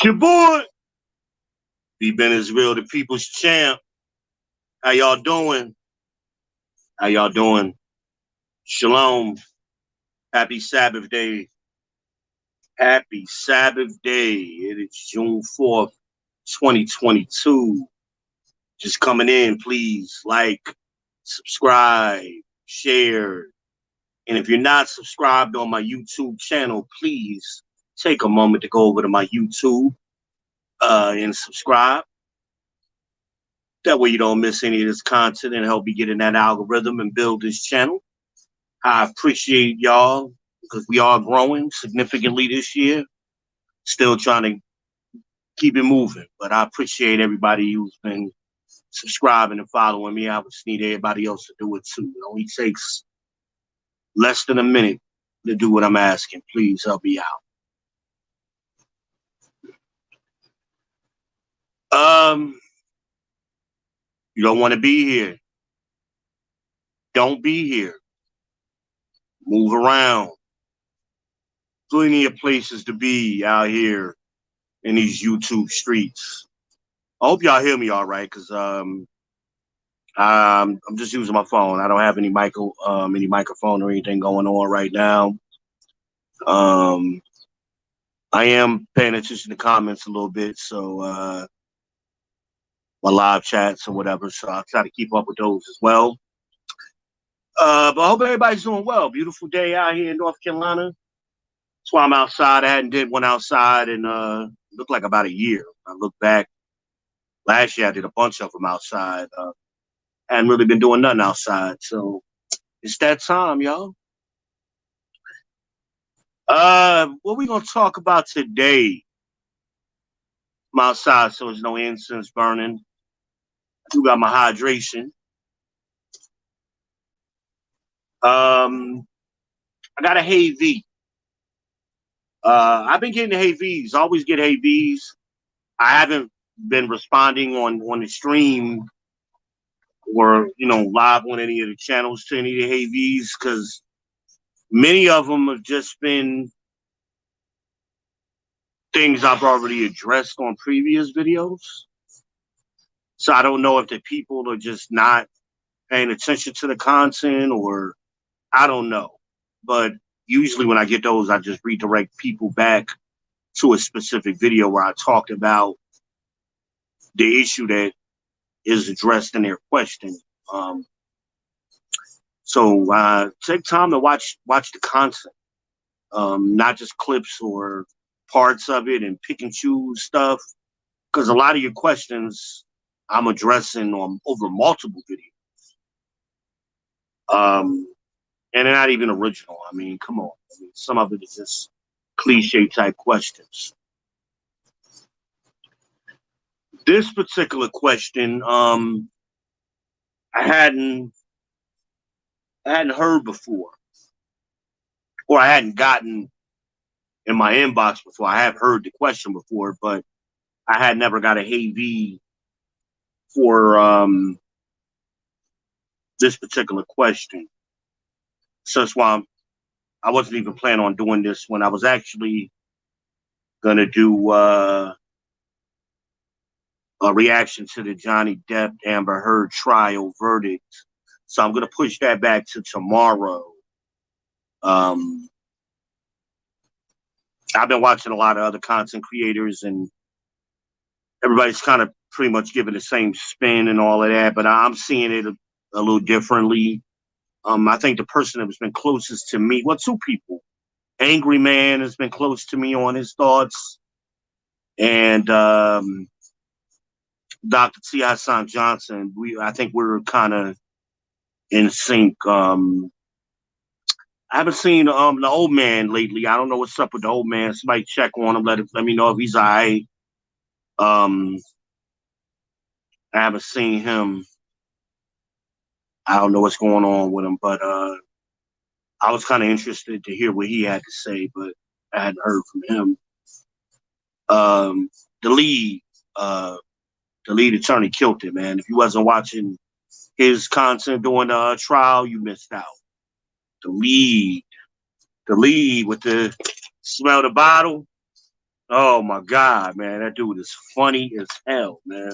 It's your boy. V-Ben is real, the people's champ. How y'all doing? How y'all doing? Shalom. Happy Sabbath day. Happy Sabbath day. It is June 4th, 2022. Just coming in, please like, subscribe, share. And if you're not subscribed on my YouTube channel, please take a moment to go over to my YouTube and subscribe. That way you don't miss any of this content and help me get in that algorithm and build this channel. I appreciate y'all because we are growing significantly this year. Still trying to keep it moving, but I appreciate everybody who's been subscribing and following me. I just need everybody else to do it too. It only takes less than a minute to do what I'm asking. Please help me out. You don't want to be here. Don't be here. Move around. Plenty of places to be out here in these YouTube streets. I hope y'all hear me all right, because I'm just using my phone. I don't have any microphone or anything going on right now. I am paying attention to comments a little bit, so my live chats or whatever. So I'll try to keep up with those as well. But I hope everybody's doing well. Beautiful day out here in North Carolina. That's why I'm outside. I hadn't did one outside in looked like about a year. I look back. Last year I did a bunch of them outside. I hadn't really been doing nothing outside. So it's that time, y'all. What we gonna talk about today? I'm outside, so there's no incense burning. I do got my hydration. I got a Hey V. I've been getting the Hey V's. I always get Hey V's. I haven't been responding on the stream or live on any of the channels to any of the Hey V's because many of them have just been things I've already addressed on previous videos. So I don't know if the people are just not paying attention to the content or I don't know. But usually when I get those, I just redirect people back to a specific video where I talked about the issue that is addressed in their question. So take time to watch the content, not just clips or parts of it and pick and choose stuff. Because a lot of your questions I'm addressing over multiple videos. And they're not even original. I mean, come on. I mean, some of it is just cliche type questions. This particular question, I hadn't heard before, or I hadn't gotten in my inbox before. I have heard the question before, but I had never got a Hey V for this particular question. So that's why I wasn't even planning on doing this when I was actually going to do a reaction to the Johnny Depp Amber Heard trial verdict. So I'm going to push that back to tomorrow. I've been watching a lot of other content creators and everybody's kind of pretty much giving the same spin and all of that, but I'm seeing it a little differently. I think the person that has been closest to me, two people. Angry Man has been close to me on his thoughts. And Dr. T. Hassan Johnson, I think we're kind of in sync. I haven't seen the old man lately. I don't know what's up with the old man. Somebody check on him. Let me know if he's all right. I haven't seen him. I don't know what's going on with him, but I was kind of interested to hear what he had to say, but I hadn't heard from him. The lead attorney killed it, man. If you wasn't watching his content during the trial, you missed out. The lead with the smell the bottle. Oh my God, man, that dude is funny as hell, man.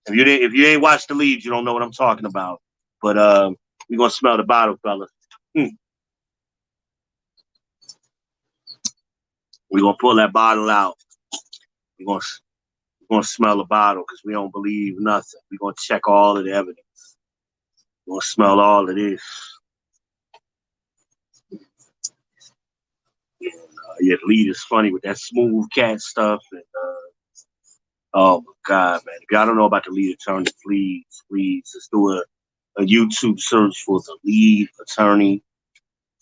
If you ain't watched The Lead, you don't know what I'm talking about. But we gonna smell the bottle, fella. We gonna pull that bottle out. We gonna we gonna smell the bottle because we don't believe nothing. We gonna check all of the evidence. We gonna smell all of this. Yeah, The Lead is funny with that smooth cat stuff. And oh my God, man! If y'all don't know about The Lead Attorney, please just do a YouTube search for The Lead Attorney.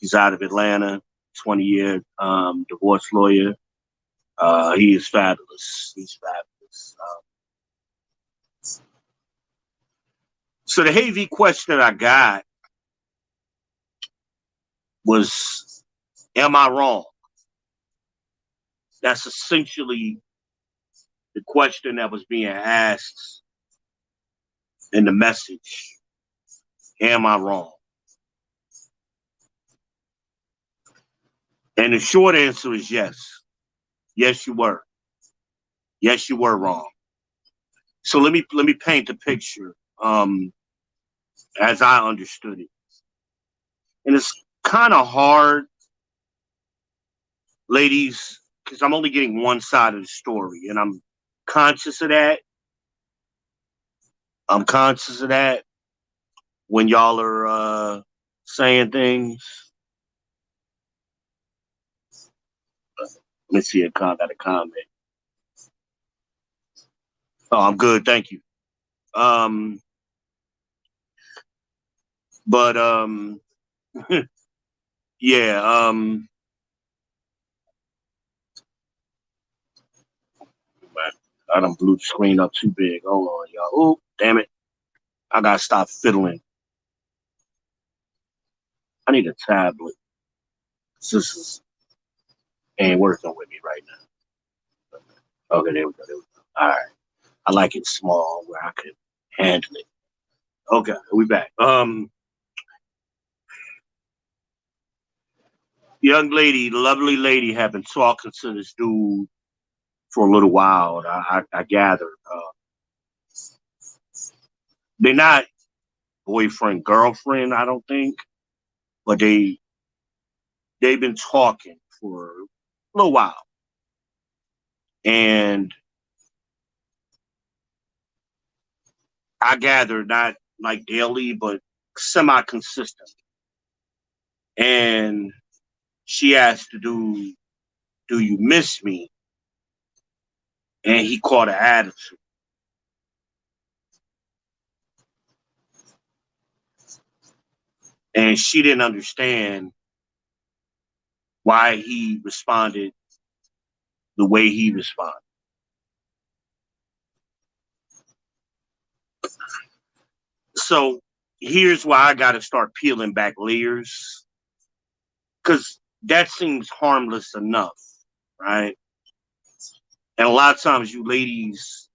He's out of Atlanta, 20-year divorce lawyer. He is fabulous. He's fabulous. So the heavy question I got was, am I wrong? That's essentially the question that was being asked in the message. Am I wrong? And the short answer is yes. Yes, you were. Yes, you were wrong. So let me paint the picture as I understood it. And it's kind of hard, ladies, because I'm only getting one side of the story, and I'm conscious of that. I'm conscious of that when y'all are saying things. Let me see a got a comment. Oh, I'm good, thank you. But yeah, I done blew the screen up too big. Hold on, y'all. Oh, damn it. I gotta stop fiddling. I need a tablet. This ain't working with me right now. Okay, there we go. There we go. All right. I like it small where I can handle it. Okay, we back. Young lady, lovely lady, have been talking to this dude for a little while. I gathered. They're not boyfriend, girlfriend, I don't think, but they've been talking for a little while. And I gather not like daily, but semi-consistent. And she asked the dude, "Do you miss me?" And he caught an attitude. And she didn't understand why he responded the way he responded. So here's why I got to start peeling back layers, because that seems harmless enough, right? And a lot of times, you ladies,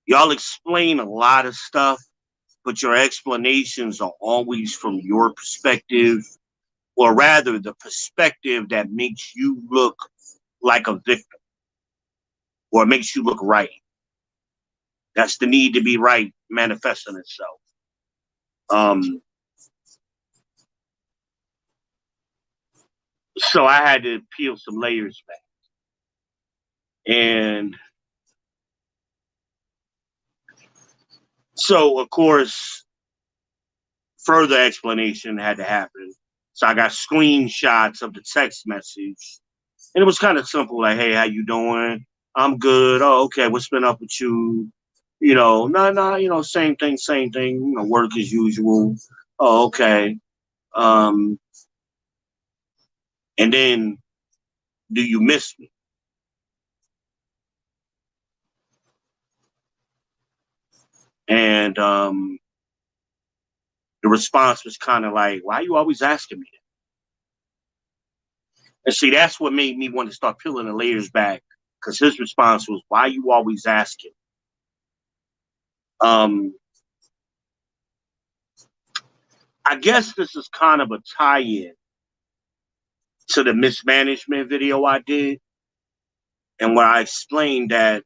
y'all explain a lot of stuff, but your explanations are always from your perspective, or rather, the perspective that makes you look like a victim or makes you look right. That's the need to be right manifesting itself. Um, so I had to peel some layers back. And so, of course, further explanation had to happen. So I got screenshots of the text message. And it was kind of simple, like, "Hey, how you doing? I'm good. Oh, okay. What's been up with you? Same thing, same thing. Work as usual. Oh, okay. Um, and then, do you miss me?" And the response was kind of like, "Why are you always asking me that?" And see, that's what made me want to start peeling the layers back, because his response was, "Why are you always asking?" Um, I guess this is kind of a tie-in to the mismanagement video I did. And where I explained that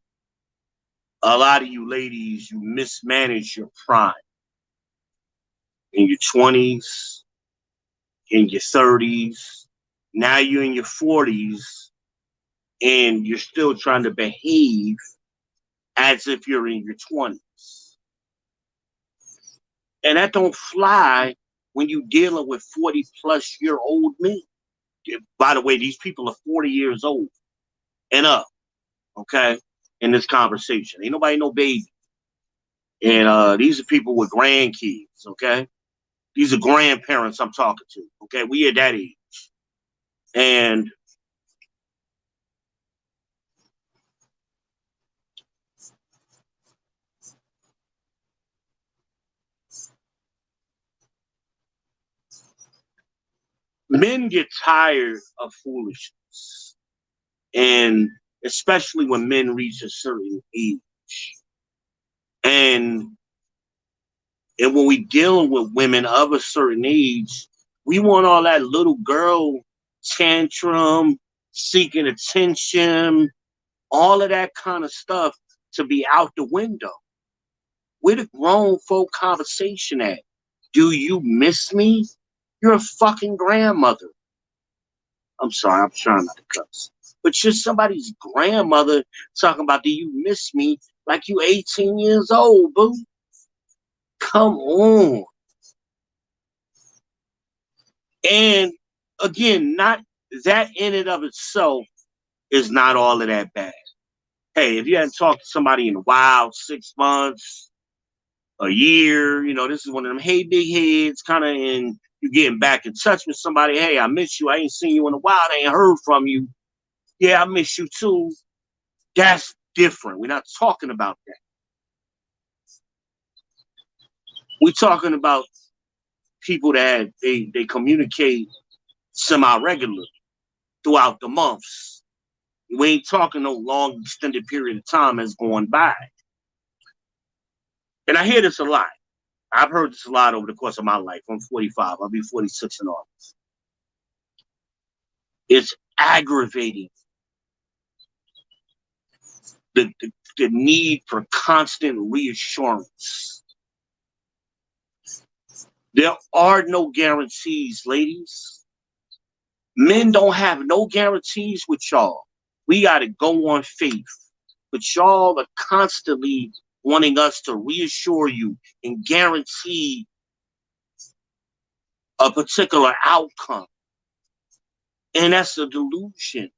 a lot of you ladies, you mismanage your prime in your 20s, in your 30s. Now you're in your 40s and you're still trying to behave as if you're in your 20s. And that don't fly when you're dealing with 40-plus-year-old men. By the way, these people are 40 years old and up, okay, in this conversation. Ain't nobody no baby. And these are people with grandkids, okay? These are grandparents I'm talking to, okay? We at that age. And men get tired of foolishness. And especially when men reach a certain age. And when we dealing with women of a certain age, we want all that little girl tantrum, seeking attention, all of that kind of stuff to be out the window. Where the grown folk conversation at? Do you miss me? You're a fucking grandmother. I'm sorry, I'm trying not to cuss. But you're somebody's grandmother talking about, do you miss me? Like you 18 years old, boo. Come on. And again, not that in and of itself is not all of that bad. Hey, if you hadn't talked to somebody in a while, 6 months, a year, you know, this is one of them, hey, big heads, kind of, and you're getting back in touch with somebody. Hey, I miss you. I ain't seen you in a while. I ain't heard from you. Yeah, I miss you too. That's different. We're not talking about that. We're talking about people that they communicate semi-regularly throughout the months. We ain't talking no long extended period of time has gone by. And I hear this a lot. I've heard this a lot over the course of my life. I'm 45. I'll be 46 in August. It's aggravating. The need for constant reassurance. There are no guarantees, ladies. Men don't have no guarantees with y'all. We got to go on faith. But y'all are constantly wanting us to reassure you and guarantee a particular outcome. And that's a delusion.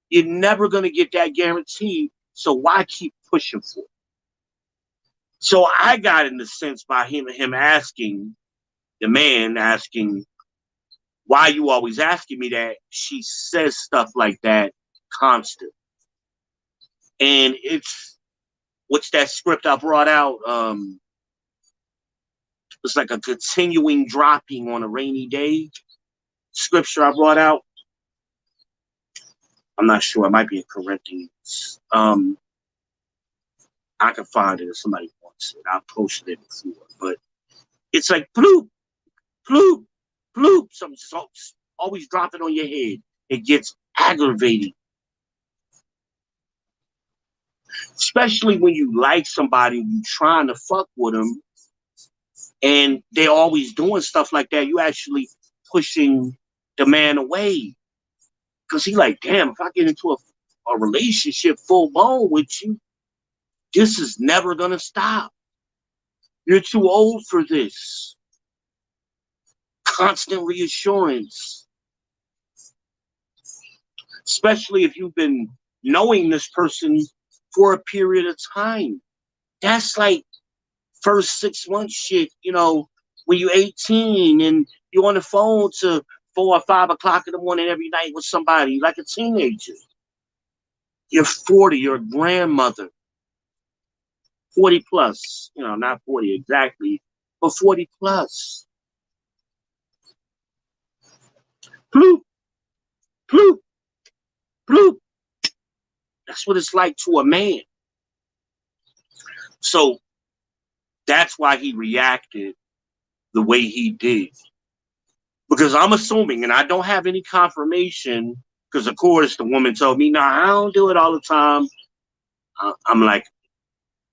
You're never going to get that guarantee, so why keep pushing for it? So I got in the sense by him asking, the man asking, why you always asking me that? She says stuff like that constant. And it's, what's that script I brought out? It's like a continuing dropping on a rainy day scripture I brought out. I'm not sure. It might be in Corinthians. I can find it if somebody wants it. I posted it before. But it's like bloop, bloop, bloop. Something's always dropping on your head. It gets aggravating. Especially when you like somebody, you trying to fuck with them, and they're always doing stuff like that. You actually pushing the man away. Because he like, damn, if I get into a relationship full blown with you, this is never going to stop. You're too old for this. Constant reassurance. Especially if you've been knowing this person for a period of time. That's like first 6 months shit, you know, when you're 18 and you're on the phone to 4 or 5 o'clock in the morning every night with somebody like a teenager. You're 40, you're a grandmother. 40 plus, you know, not 40 exactly, but 40 plus. Bloop, bloop, bloop. That's what it's like to a man. So that's why he reacted the way he did. Because I'm assuming, and I don't have any confirmation Because, of course, the woman told me, no, I don't do it all the time. I'm like,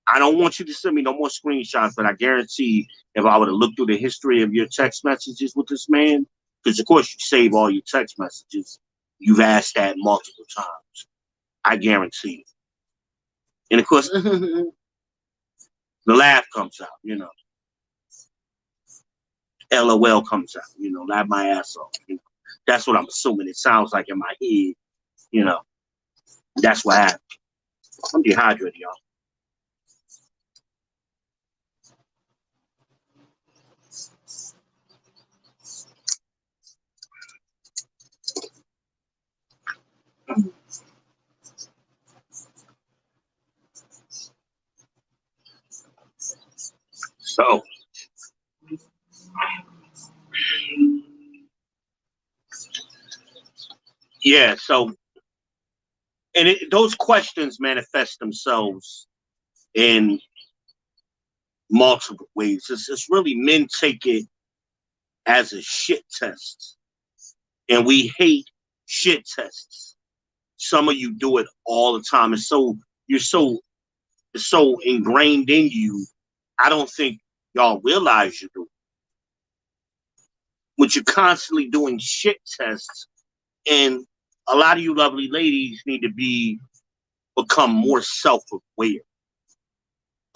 I don't want you to send me no more screenshots, but I guarantee if I were to look through the history of your text messages with this man, because, of course, you save all your text messages, you've asked that multiple times. I guarantee it. And, of course, the laugh comes out, you know. LOL comes out, you know, laugh my ass off. You know? That's what I'm assuming it sounds like in my head, you know. That's what happened. I'm dehydrated, y'all. So, yeah, so, and those questions manifest themselves in multiple ways. It's really men take it as a shit test, and we hate shit tests. Some of you do it all the time. It's so ingrained in you. I don't think y'all realize you do it. But you're constantly doing shit tests, and a lot of you lovely ladies need to become more self-aware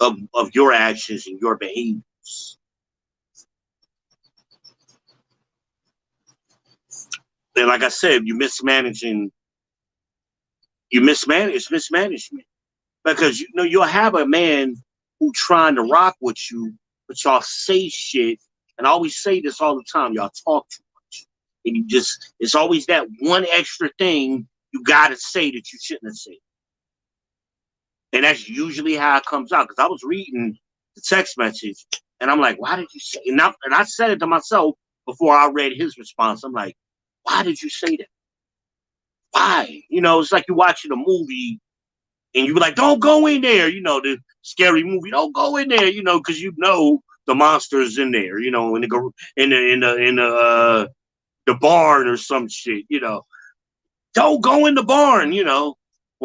of your actions and your behaviors. And like I said, it's mismanagement. Because you'll have a man who trying to rock with you, but y'all say shit. And I always say this all the time, y'all talk too much. And it's always that one extra thing you gotta say that you shouldn't have said. And that's usually how it comes out. Because I was reading the text message and I'm like, why did you say? And I said it to myself before I read his response. I'm like, why did you say that? Why? It's like you're watching a movie and you be like, don't go in there. The scary movie, don't go in there. Because the monster's in there. In the barn or some shit. Don't go in the barn. Well,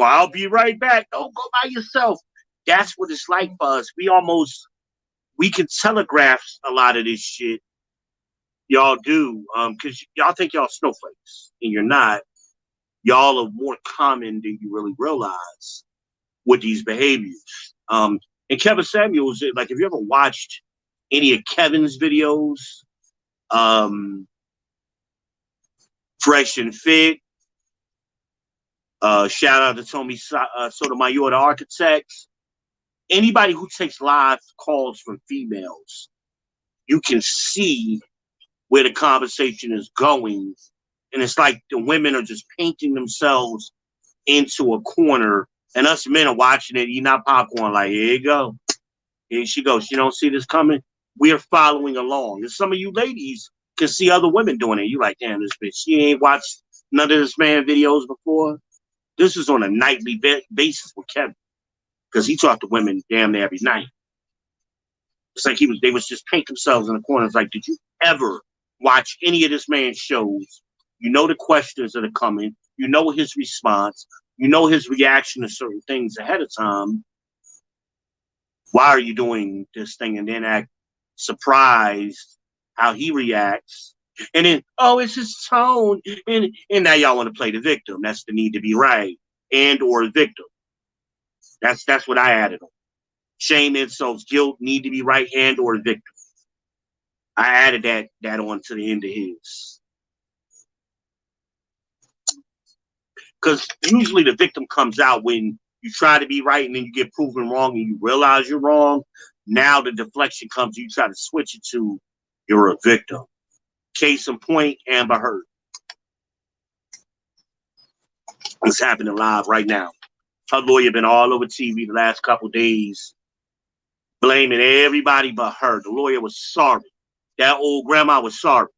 I'll be right back. Don't go by yourself. That's what it's like for us. We can telegraph a lot of this shit. Y'all do, because y'all think y'all snowflakes, and you're not. Y'all are more common than you really realize with these behaviors. And Kevin Samuels, like, if you ever watched any of Kevin's videos, Fresh and Fit, shout out to Tommy Sotomayor, the architect. Anybody who takes live calls from females, you can see where the conversation is going. And it's like the women are just painting themselves into a corner, and us men are watching it, eating our popcorn like, here you go. Here she goes. She don't see this coming. We are following along. And some of you ladies can see other women doing it. You like, damn, this bitch, she ain't watched none of this man videos before. This is on a nightly basis with Kevin, because he talked to women damn near every night. It's like they was just paint themselves in the corner. It's like, did you ever watch any of this man's shows? You know the questions that are coming. You know his response. You know his reaction to certain things ahead of time. Why are you doing this thing? And then act surprised how he reacts. And then, oh, it's his tone. And now y'all want to play the victim. That's the need to be right. And or victim. That's what I added on. Shame, insults, guilt, need to be right, and or victim. I added that on to the end of his. Because usually the victim comes out when you try to be right and then you get proven wrong and you realize you're wrong. Now the deflection comes, you try to switch it to you're a victim. Case in point, Amber Heard. It's happening live right now. Her lawyer been all over TV the last couple days, blaming everybody but her. The lawyer was sorry. That old grandma was sorry.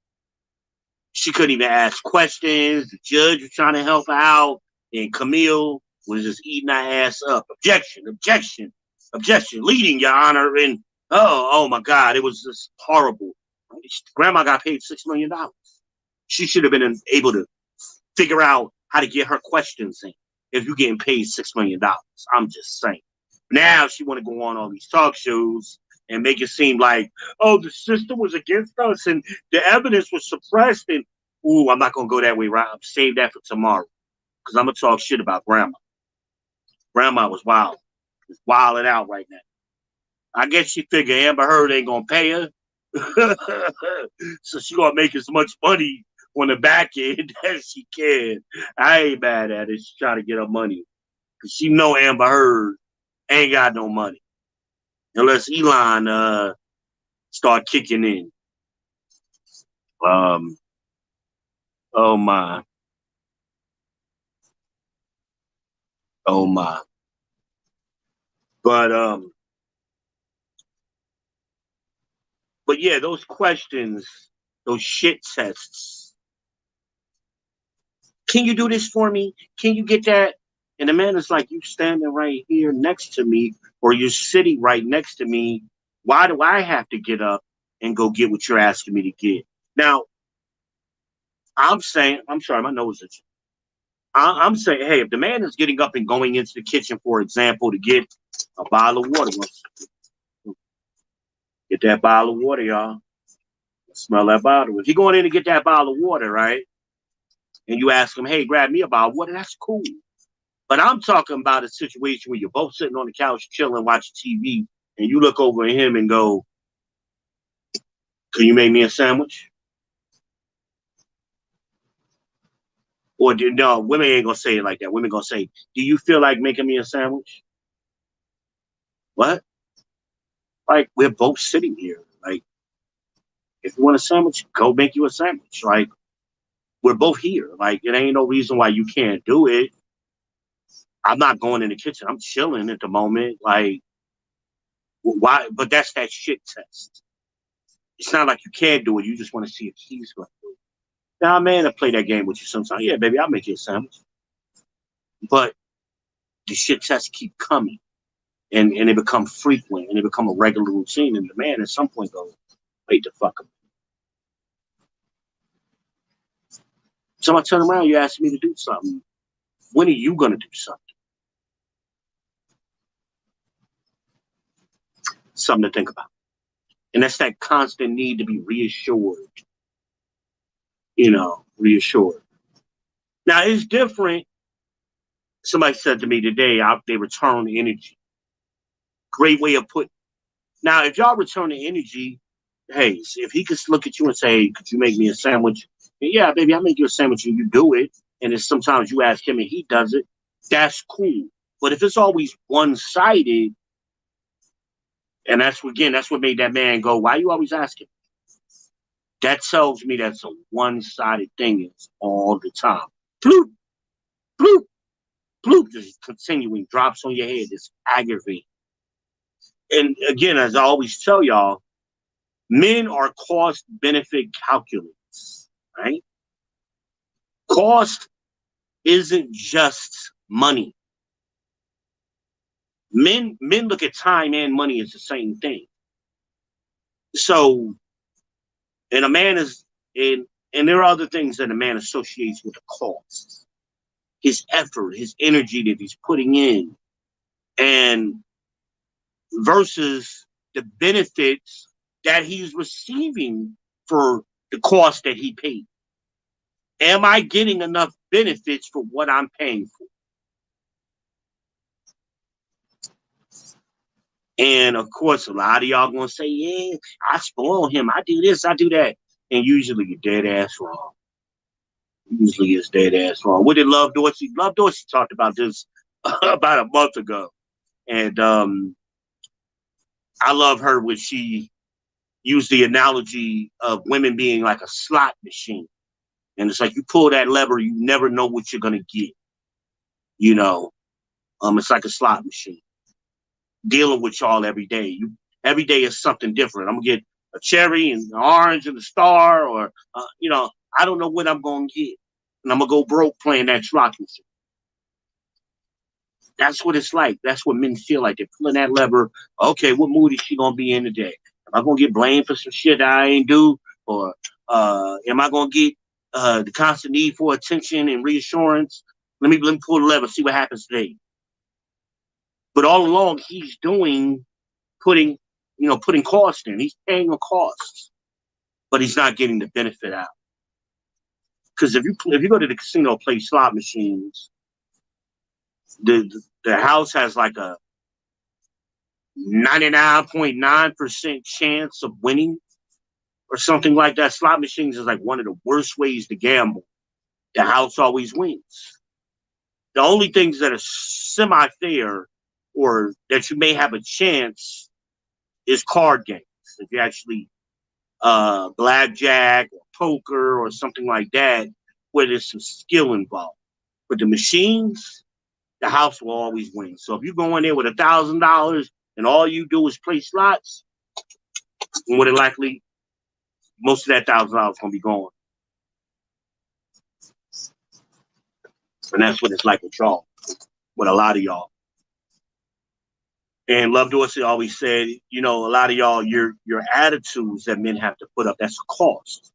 She couldn't even ask questions. The judge was trying to help her out. And Camille was just eating her ass up. Objection, objection, objection. Leading, Your Honor. And oh my God, it was just horrible. Grandma got paid $6 million. She should have been able to figure out how to get her questions in if you're getting paid $6 million. I'm just saying. Now she want to go on all these talk shows and make it seem like, oh, the system was against us and the evidence was suppressed. And, ooh, I'm not going to go that way, right? I'm save that for tomorrow because I'm going to talk shit about grandma. Grandma was wild. She's wilding out right now. I guess she figured Amber Heard ain't going to pay her. So she going to make as much money on the back end as she can. I ain't mad at it. She's trying to get her money because she know Amber Heard ain't got no money unless Elon start kicking in. Oh my. Oh my. But yeah, those questions, those shit tests. Can you do this for me? Can you get that? And the man is like, you standing right here next to me, or you're sitting right next to me. Why do I have to get up and go get what you're asking me to get? Now, I'm saying, I'm sorry, my nose is. I'm saying, hey, if the man is getting up and going into the kitchen, for example, to get a bottle of water, get that bottle of water, y'all. Smell that bottle. If you're going in to get that bottle of water, right, and you ask him, hey, grab me a bottle of water, that's cool. But I'm talking about a situation where you're both sitting on the couch chilling, watching TV, and you look over at him and go, can you make me a sandwich? Or no, women ain't going to say it like that. Women going to say, do you feel like making me a sandwich? What? Like, we're both sitting here. Like, if you want a sandwich, go make you a sandwich. Like, we're both here. Like, it ain't no reason why you can't do it. I'm not going in the kitchen. I'm chilling at the moment. Like, why? But that's that shit test. It's not like you can't do it. You just want to see if he's going to do it. Now, man, I play that game with you sometimes. Yeah, baby, I'll make you a sandwich. But the shit tests keep coming. And they become frequent. And they become a regular routine. And the man at some point goes, wait the fuck up. So I turn around, you ask me to do something. When are you going to do something? Something to think about. And that's that constant need to be reassured. You know, reassured. Now, it's different. Somebody said to me today, they return energy. Great way of putting. Now, if y'all return the energy, hey, if he could look at you and say, hey, could you make me a sandwich? And yeah, baby, I'll make you a sandwich and you do it. And then sometimes you ask him and he does it. That's cool. But if it's always one-sided, and that's what made that man go, why you always asking? That tells me that's a one-sided thing. It's all the time. Bloop, bloop, bloop, just continuing drops on your head. It's aggravating. And again, as I always tell y'all, men are cost-benefit calculators, right? Cost isn't just money. Men look at time and money as the same thing. So, and a man is, and there are other things that a man associates with the cost. His effort, his energy that he's putting in, and versus the benefits that he's receiving for the cost that he paid. Am I getting enough benefits for what I'm paying for? And of course, a lot of y'all gonna say, yeah, I spoil him. I do this, I do that. And usually you're dead ass wrong. Usually it's dead ass wrong. What did Love Dorsey? Love Dorsey talked about this about a month ago. And I love her when she used the analogy of women being like a slot machine. And it's like you pull that lever, you never know what you're gonna get. You know, it's like a slot machine. Dealing with y'all every day. Every day is something different. I'm gonna get a cherry and an orange and a star, or you know, I don't know what I'm gonna get, and I'm gonna go broke playing that slot machine. That's what it's like. That's what men feel like. They're pulling that lever. Okay, what mood is she gonna be in today? Am I gonna get blamed for some shit that I ain't do, or am I gonna get the constant need for attention and reassurance. Let me pull the lever, see what happens today. But all along, he's putting cost in. He's paying a cost, but he's not getting the benefit out. Because if you go to the casino play slot machines, the house has like a 99.9% chance of winning or something like that. Slot machines is like one of the worst ways to gamble. The house always wins. The only things that are semi-fair or that you may have a chance is card games. If you actually blackjack or poker or something like that, where there's some skill involved. But the machines, the house will always win. So if you go in there with $1,000 and all you do is play slots, more than likely, most of that $1,000 is gonna be gone. And that's what it's like with y'all, with a lot of y'all. And Love Dorsey always said, a lot of y'all, your attitudes that men have to put up, that's a cost.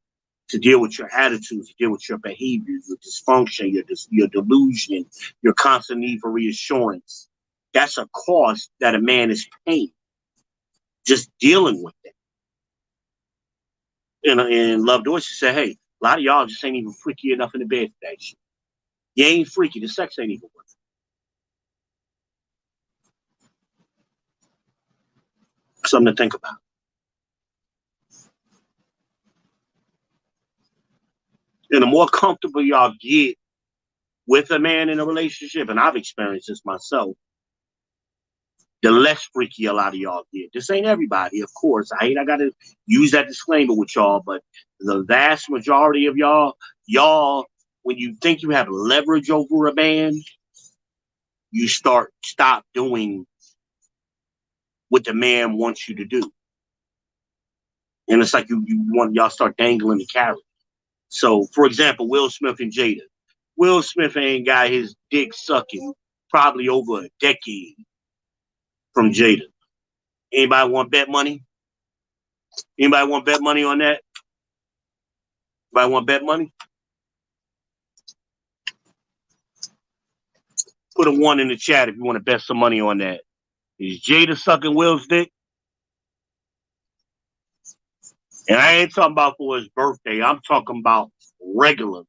To deal with your attitudes, to deal with your behaviors, your dysfunction, your delusion, your constant need for reassurance. That's a cost that a man is paying. Just dealing with it. And Love Dorsey said, hey, a lot of y'all just ain't even freaky enough in the bed for that shit. You ain't freaky. The sex ain't even worth it. Something to think about. And the more comfortable y'all get with a man in a relationship, and I've experienced this myself, the less freaky a lot of y'all get. This ain't everybody, of course. I got to use that disclaimer with y'all, but the vast majority of y'all, when you think you have leverage over a man, you stop doing what the man wants you to do. And it's like y'all start dangling the carrot. So, for example, Will Smith and Jada. Will Smith ain't got his dick sucking probably over a decade from Jada. Anybody want bet money? Anybody want bet money on that? Anybody want bet money? Put a 1 in the chat if you want to bet some money on that. Is Jada sucking Will's dick? And I ain't talking about for his birthday. I'm talking about regularly.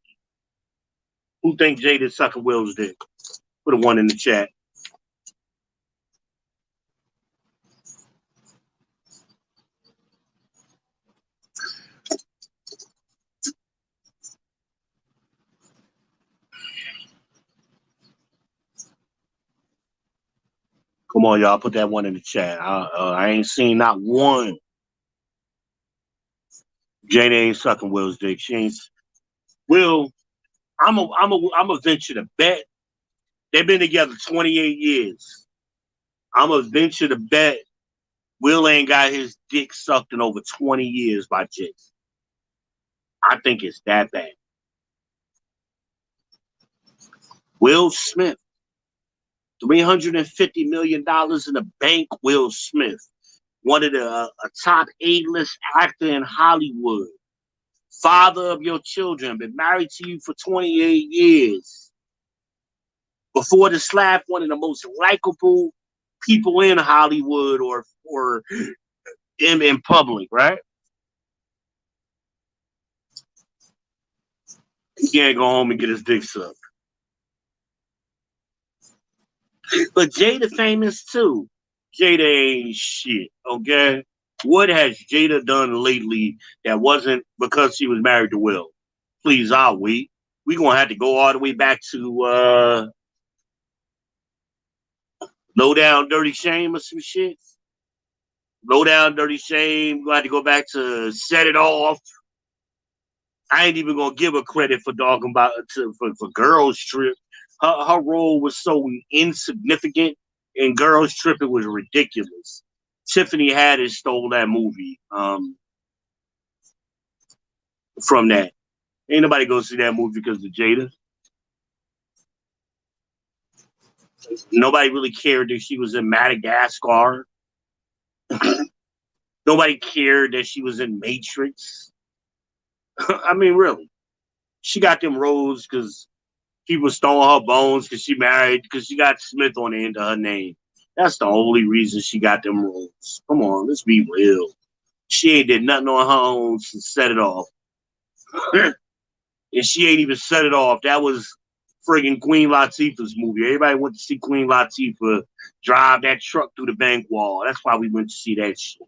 Who thinks Jada's sucking Will's dick? Put a 1 in the chat. Come on, y'all. Put that 1 in the chat. I ain't seen not one. Jada ain't sucking Will's dick. She ain't. Will, I'm a venture to bet. They've been together 28 years. I'm a venture to bet Will ain't got his dick sucked in over 20 years by chicks. I think it's that bad. Will Smith, $350 million in the bank. Will Smith, one of the a top A-list actor in Hollywood, father of your children, been married to you for 28 years. Before the slap, one of the most likable people in Hollywood or in public, right? He can't go home and get his dick sucked. But Jada famous too. Jada ain't shit, okay? What has Jada done lately that wasn't because she was married to Will? Please, I'll wait. We gonna have to go all the way back to Low Down Dirty Shame or some shit. Low Down Dirty Shame. We're gonna have to go back to Set It Off. I ain't even gonna give her credit for talking about for Girls Trip. Her role was so insignificant in Girls Trip, it was ridiculous. Tiffany Haddish stole that movie from that. Ain't nobody go see that movie because of Jada. Nobody really cared that she was in Madagascar. Nobody cared that she was in Matrix. I mean, really. She got them rolls because people stole her bones because she married, because she got Smith on the end of her name. That's the only reason she got them rolls. Come on, let's be real. She ain't did nothing on her own to set it off. And she ain't even set it off. That was friggin' Queen Latifah's movie. Everybody went to see Queen Latifah drive that truck through the bank wall. That's why we went to see that shit.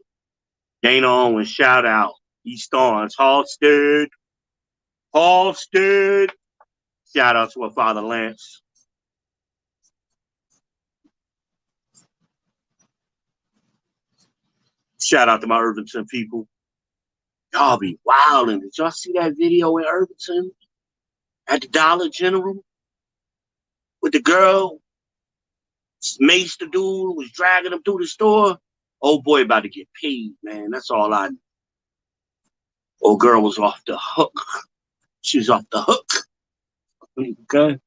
Dana Owens, shout out. East Orange, Halstead. Halstead. Shout out to her father, Lance. Shout out to my Irvington people. Y'all be wildin'. Did y'all see that video in Irvington at the Dollar General with the girl? Maced the dude, was dragging him through the store. Old boy about to get paid, man. That's all I know. Old girl was off the hook. She was off the hook. Okay.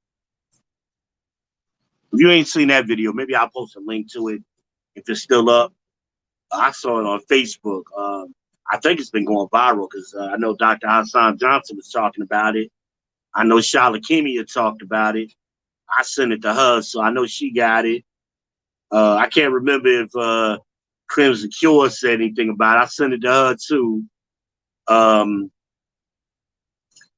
If you ain't seen that video, maybe I'll post a link to it if it's still up. I saw it on Facebook. I think it's been going viral because I know Dr. Hassan Johnson was talking about it. I know Shala Kimia talked about it. I sent it to her, so I know she got it. I can't remember if Crimson Cure said anything about it. I sent it to her too.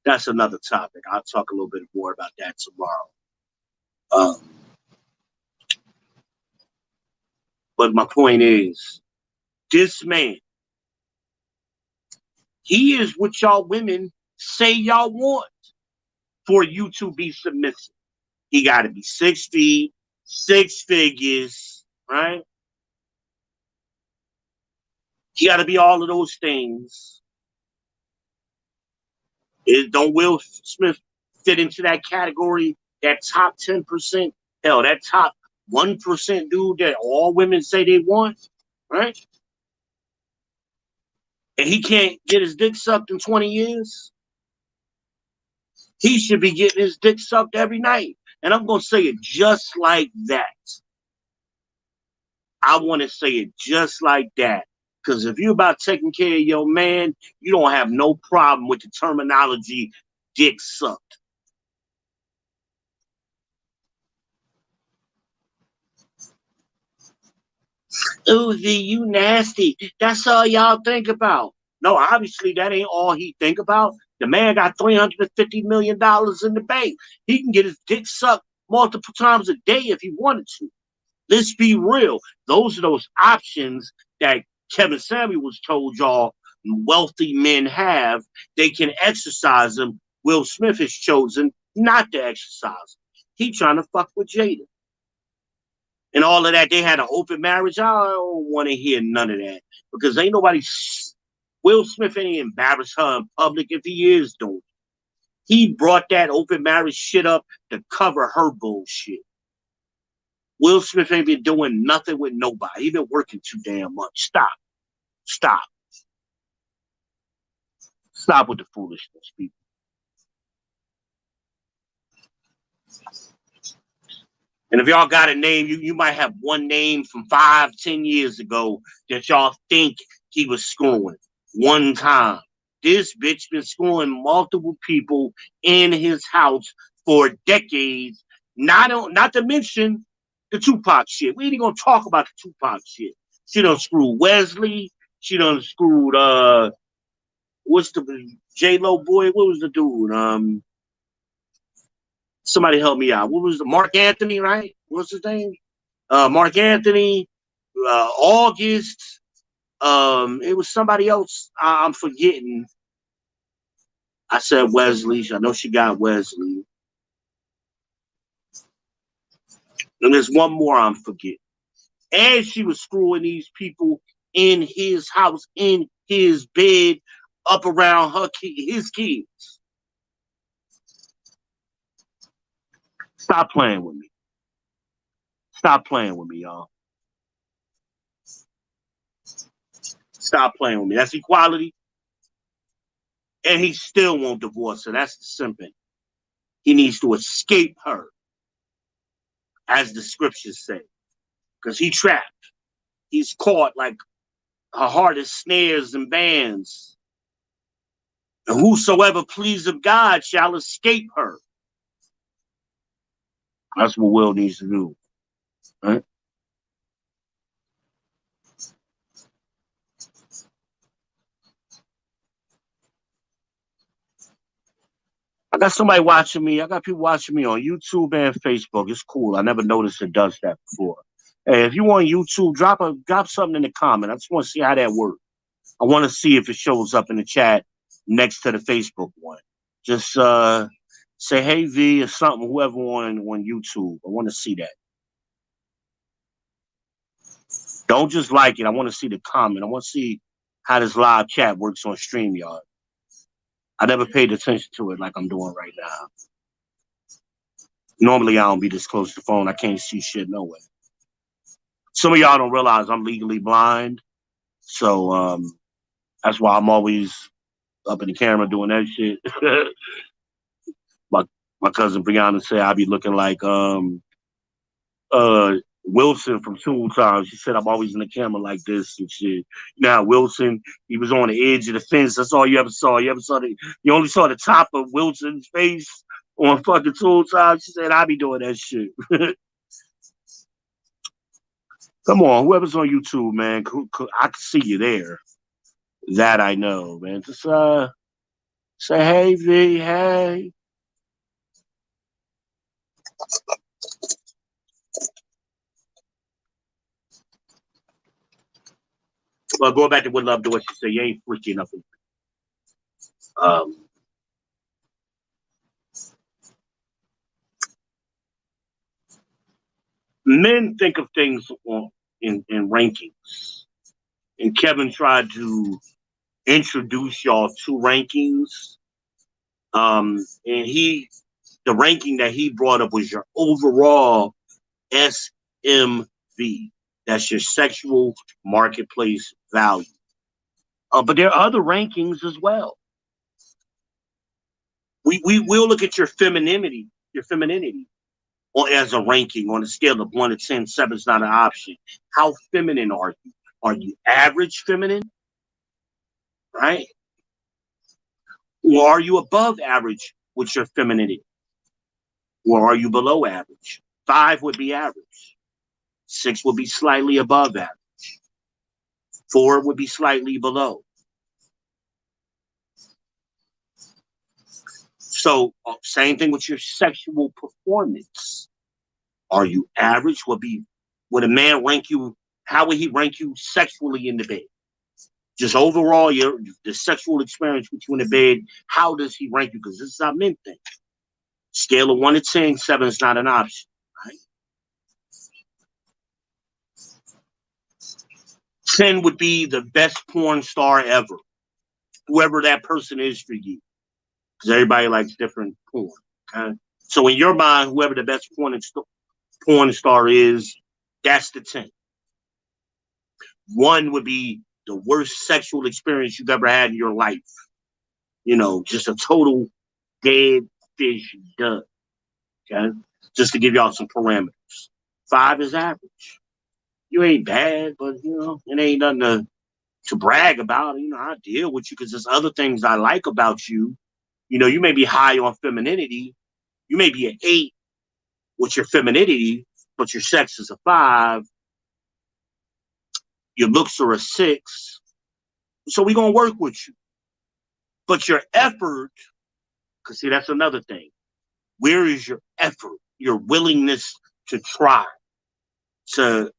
That's another topic. I'll talk a little bit more about that tomorrow. But my point is, this man, he is what y'all women say y'all want for you to be submissive. He got to be 6 feet, 6 figures, right? He got to be all of those things. Don't Will Smith fit into that category, that top 10%? Hell, that top 1% dude that all women say they want, right? And he can't get his dick sucked in 20 years? He should be getting his dick sucked every night. And I'm going to say it just like that. I want to say it just like that. Because if you're about taking care of your man, you don't have no problem with the terminology dick sucked. Ooh, V, you nasty. That's all y'all think about. No, obviously that ain't all he think about. The man got $350 million in the bank. He can get his dick sucked multiple times a day if he wanted to. Let's be real. Those are those options that Kevin Samuels told y'all wealthy men have. They can exercise them. Will Smith has chosen not to exercise them. He trying to fuck with Jada. And all of that, they had an open marriage. I don't want to hear none of that. Because ain't nobody... Will Smith ain't embarrass her in public if he is doing it. He brought that open marriage shit up to cover her bullshit. Will Smith ain't been doing nothing with nobody. He been working too damn much. Stop. Stop. Stop with the foolishness, people. And if y'all got a name, you might have one name from 5-10 years ago that y'all think he was screwing one time. This bitch been screwing multiple people in his house for decades. Not to mention the Tupac shit. We ain't gonna talk about the Tupac shit. She done screwed Wesley. She done screwed what's the J-Lo boy? What was the dude? Somebody help me out. What was the Mark Anthony, right? What's his name? Mark Anthony, August. It was somebody else. I'm forgetting. I said Wesley. I know she got Wesley. And there's one more I'm forgetting. And she was screwing these people in his house, in his bed, up around his kids. Stop playing with me. Stop playing with me, y'all. Stop playing with me. That's equality. And he still won't divorce her. That's the simping. He needs to escape her, as the scriptures say. Because he trapped. He's caught like her heart is snares and bands. And whosoever pleaseth God shall escape her. That's what Will needs to do. Right? I got somebody watching me. I got people watching me on YouTube and Facebook. It's cool. I never noticed it does that before. Hey, if you on YouTube, drop something in the comment. I just want to see how that works. I want to see if it shows up in the chat next to the Facebook one. Just say hey V or something, whoever on YouTube. I want to see that. Don't just like it. I want to see the comment. I want to see how this live chat works on StreamYard. I never paid attention to it like I'm doing right now. Normally, I don't be this close to the phone. I can't see shit no way. Some of y'all don't realize I'm legally blind. So that's why I'm always up in the camera doing that shit. my cousin Brianna said I be looking like Wilson from Tool Time. She said I'm always in the camera like this and shit. Now Wilson, he was on the edge of the fence. That's all you ever saw. You only saw the top of Wilson's face on fucking Tool Time. She said I be doing that shit. Come on, whoever's on YouTube, man, I can see you there. That I know, man. Just say hey V, hey. Well, going back to what Love to what she said, you ain't freaky enough. Men think of things in rankings, and Kevin tried to introduce y'all to rankings. And the ranking that he brought up was your overall SMV. That's your sexual marketplace value. But there are other rankings as well. We'll look at your femininity, or as a ranking on a scale of 1 to 10. 7 is not an option. How feminine are you? Are you average feminine? Right? Or are you above average with your femininity? Or are you below average? 5 would be average. 6 would be slightly above average. 4 would be slightly below. So same thing with your sexual performance. Are you average? Would a man rank you? How would he rank you sexually in the bed? Just overall, the sexual experience with you in the bed, how does he rank you? Because this is how men think. Scale of 1 to 10, 7 is not an option, right? 10 would be the best porn star ever, whoever that person is for you, because everybody likes different porn. Okay, so in your mind, whoever the best porn star is, that's the 10. 1 would be the worst sexual experience you've ever had in your life. Just a total dead fish done. Okay, just to give y'all some parameters. 5 is average. You ain't bad, but it ain't nothing to brag about. I deal with you because there's other things I like about you. You may be high on femininity. You may be an 8 with your femininity, but your sex is a 5. Your looks are a 6. So we're going to work with you. But your effort, because see, that's another thing. Where is your effort? Your willingness to try, to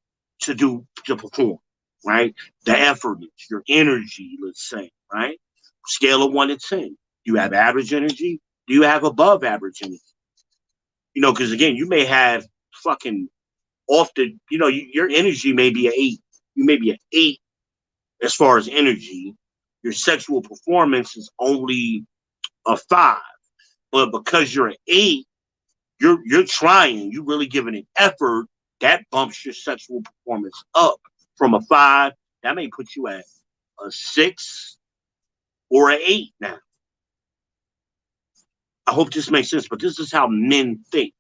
perform, right? The effort, your energy, let's say, right? Scale of 1 to 10. Do you have average energy? Do you have above average energy? Because again, you may have fucking your energy may be an 8. You may be an 8 as far as energy. Your sexual performance is only a 5. But because you're an 8, you're trying, you're really giving an effort, that bumps your sexual performance up from a 5. That may put you at a 6 or an 8 now. I hope this makes sense, but this is how men think.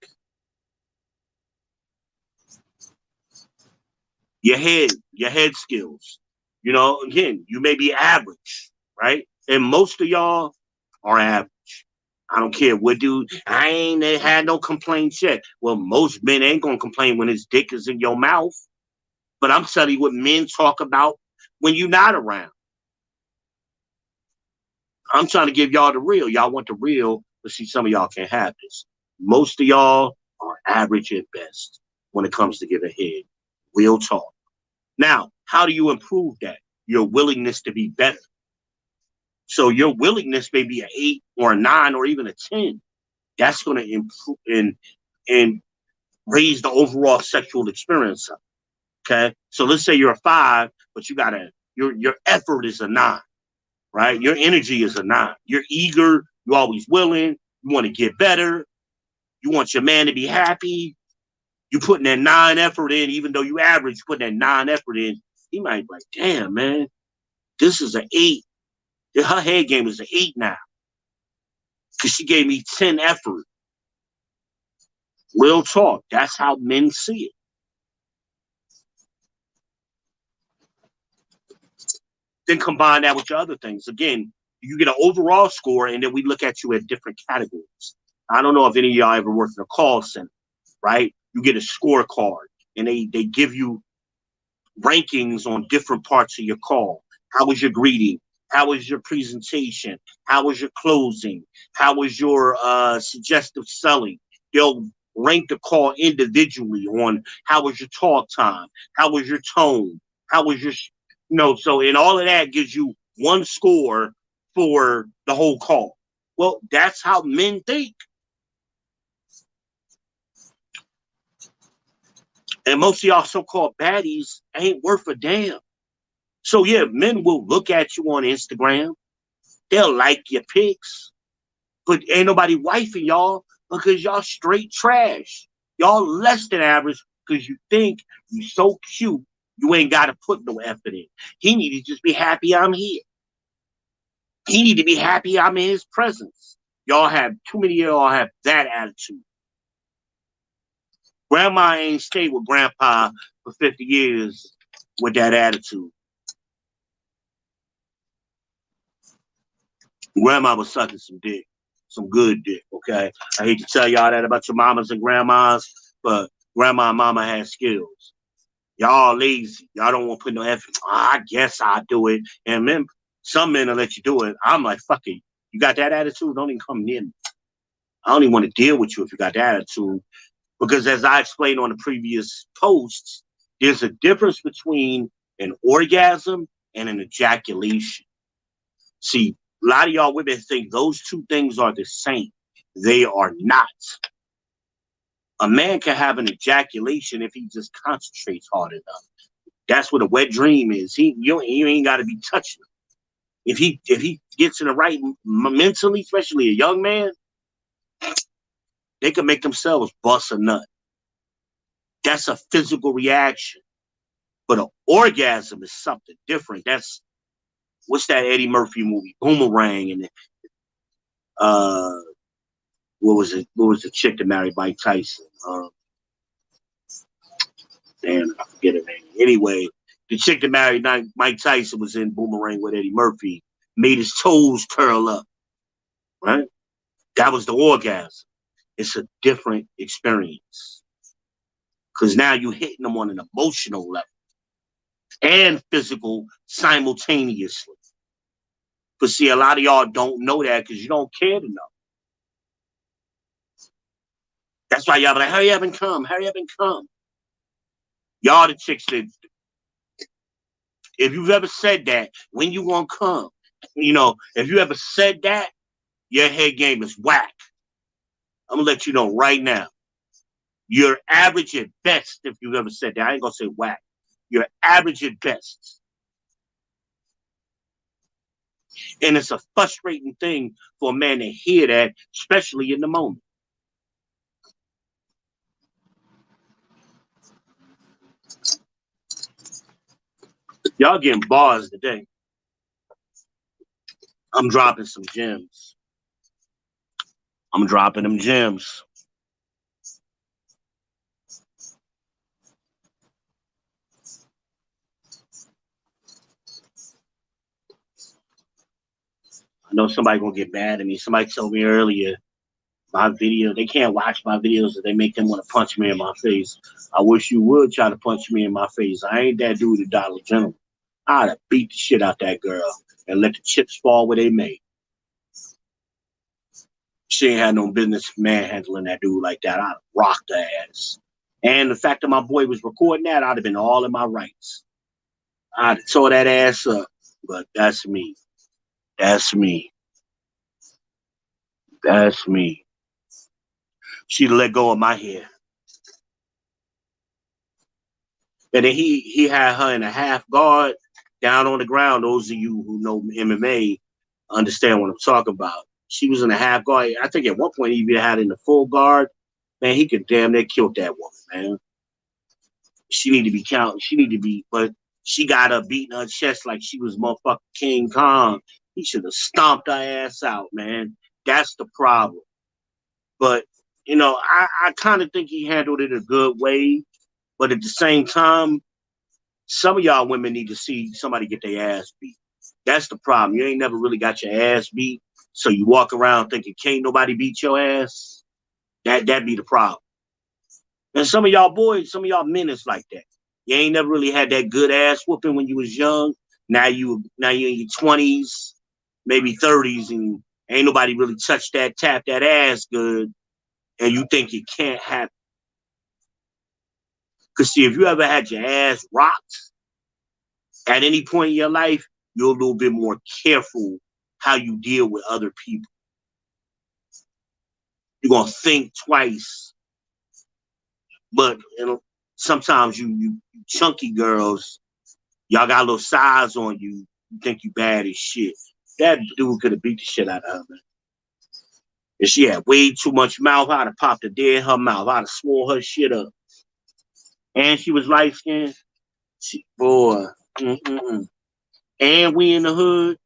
Your head skills. Again, you may be average, right? And most of y'all, are average. I don't care what dude. I ain't had no complaints yet. Well, most men ain't gonna complain when his dick is in your mouth. But I'm telling you what men talk about when you're not around. I'm trying to give y'all the real. Y'all want the real, but see, some of y'all can't have this. Most of y'all are average at best when it comes to giving head. Real talk. Now, how do you improve that? Your willingness to be better. So your willingness may be an 8 or a 9 or even a 10. That's going to improve and raise the overall sexual experience up. Okay. So let's say you're a 5, but your effort is a 9, right? Your energy is a 9. You're eager. You're always willing. You want to get better. You want your man to be happy. You putting that 9 effort in, even though you average, putting that 9 effort in. He might be like, damn, man, this is an 8. Her head game is an 8 now. Because she gave me 10 effort. Real talk. That's how men see it. Then combine that with your other things. Again, you get an overall score, and then we look at you at different categories. I don't know if any of y'all ever worked in a call center, right? You get a scorecard, and they give you rankings on different parts of your call. How was your greeting? How was your presentation? How was your closing? How was your suggestive selling? They'll rank the call individually on how was your talk time? How was your tone? How was your, so and all of that gives you one score for the whole call. Well, that's how men think. And most of y'all so-called baddies ain't worth a damn. So yeah, men will look at you on Instagram. They'll like your pics. But ain't nobody wifing y'all because y'all straight trash. Y'all less than average because you think you so cute, you ain't got to put no effort in. He need to just be happy I'm here. He need to be happy I'm in his presence. Y'all have, too many of y'all have that attitude. Grandma ain't stayed with grandpa for 50 years with that attitude. Grandma was sucking some dick, some good dick, okay? I hate to tell y'all that about your mamas and grandmas, but grandma and mama had skills. Y'all lazy. Y'all don't want to put no effort. I guess I'll do it. And men, some men will let you do it. I'm like, fuck it. You got that attitude? Don't even come near me. I don't even want to deal with you if you got that attitude. Because as I explained on the previous posts, there's a difference between an orgasm and an ejaculation. See, a lot of y'all women think those two things are the same. They are not. A man can have an ejaculation if he just concentrates hard enough. That's what a wet dream is. You ain't got to be touching him. If he gets in the right mentally, especially a young man, they can make themselves bust a nut. That's a physical reaction. But an orgasm is something different. That's what's that Eddie Murphy movie, Boomerang, and what was it? What was the chick that married Mike Tyson? Damn, I forget her name. Anyway, the chick that married Mike Tyson was in Boomerang with Eddie Murphy, made his toes curl up, right? That was the orgasm. It's a different experience. Because now you're hitting them on an emotional level and physical simultaneously. But see, a lot of y'all don't know that because you don't care to know. That's why y'all be like, hurry up and come, hurry up and come. Y'all the chicks that, if you've ever said that, when you gonna come? If you ever said that, your head game is whack. I'm gonna let you know right now. You're average at best if you've ever said that. I ain't gonna say whack. You're average at best. And it's a frustrating thing for a man to hear that, especially in the moment. Y'all getting bars today. I'm dropping some gems. I'm dropping them gems. I know somebody gonna get mad at me. Somebody told me earlier my video, they can't watch my videos if they make them want to punch me in my face. I wish you would try to punch me in my face. I ain't that dude at Dollar General. I'd have beat the shit out that girl and let the chips fall where they may. She ain't had no business manhandling that dude like that. I'd have rocked her ass. And the fact that my boy was recording that, I'd have been all in my rights. I'd have tore that ass up. But that's me. That's me. That's me. She'd let go of my hair. And then he had her in a half guard down on the ground. Those of you who know MMA understand what I'm talking about. She was in a half guard. I think at one point he even had in the full guard. Man, he could damn near kill that woman, man. She need to be counted. She need to be, but she got her beating her chest like she was motherfucking King Kong. He should have stomped her ass out, man. That's the problem. But, you know, I kind of think he handled it a good way. But at the same time, some of y'all women need to see somebody get their ass beat. That's the problem. You ain't never really got your ass beat. So you walk around thinking can't nobody beat your ass. That'd be the problem. And some of y'all boys, some of y'all men is like that. You ain't never really had that good ass whooping when you was young. Now you in your 20s, maybe 30s, and ain't nobody really touched that, tap that ass good, and you think it can't happen. Because see, if you ever had your ass rocked at any point in your life, you're a little bit more careful how you deal with other people. You're gonna think twice. But you know, sometimes you chunky girls, y'all got a little size on you. You think you bad as shit. That dude could have beat the shit out of her, man. If she had way too much mouth, I'd have popped a dead in her mouth. I'd have swore her shit up. And she was light skinned. Boy. And we in the hood.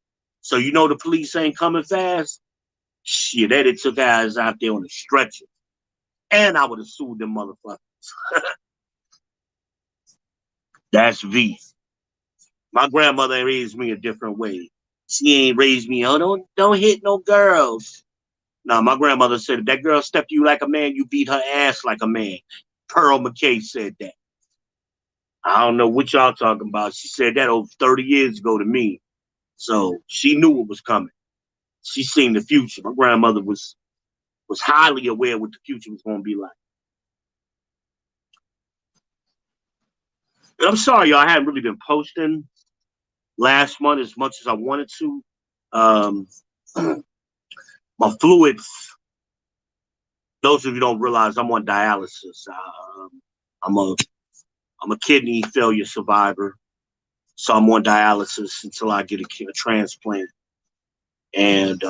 So you know the police ain't coming fast. Shit, they took guys out there on the stretcher. And I would have sued them motherfuckers. That's V. My grandmother raised me a different way. She ain't raised me, oh, don't hit no girls. No, my grandmother said, if that girl stepped you like a man, you beat her ass like a man. Pearl McKay said that. I don't know what y'all talking about. She said that over 30 years ago to me. So she knew what was coming. She seen the future. My grandmother was highly aware what the future was going to be like. But I'm sorry, y'all. I haven't really been posting last month as much as I wanted to. My fluids, those of you don't realize I'm on dialysis. I'm a kidney failure survivor. So I'm on dialysis until I get a transplant. And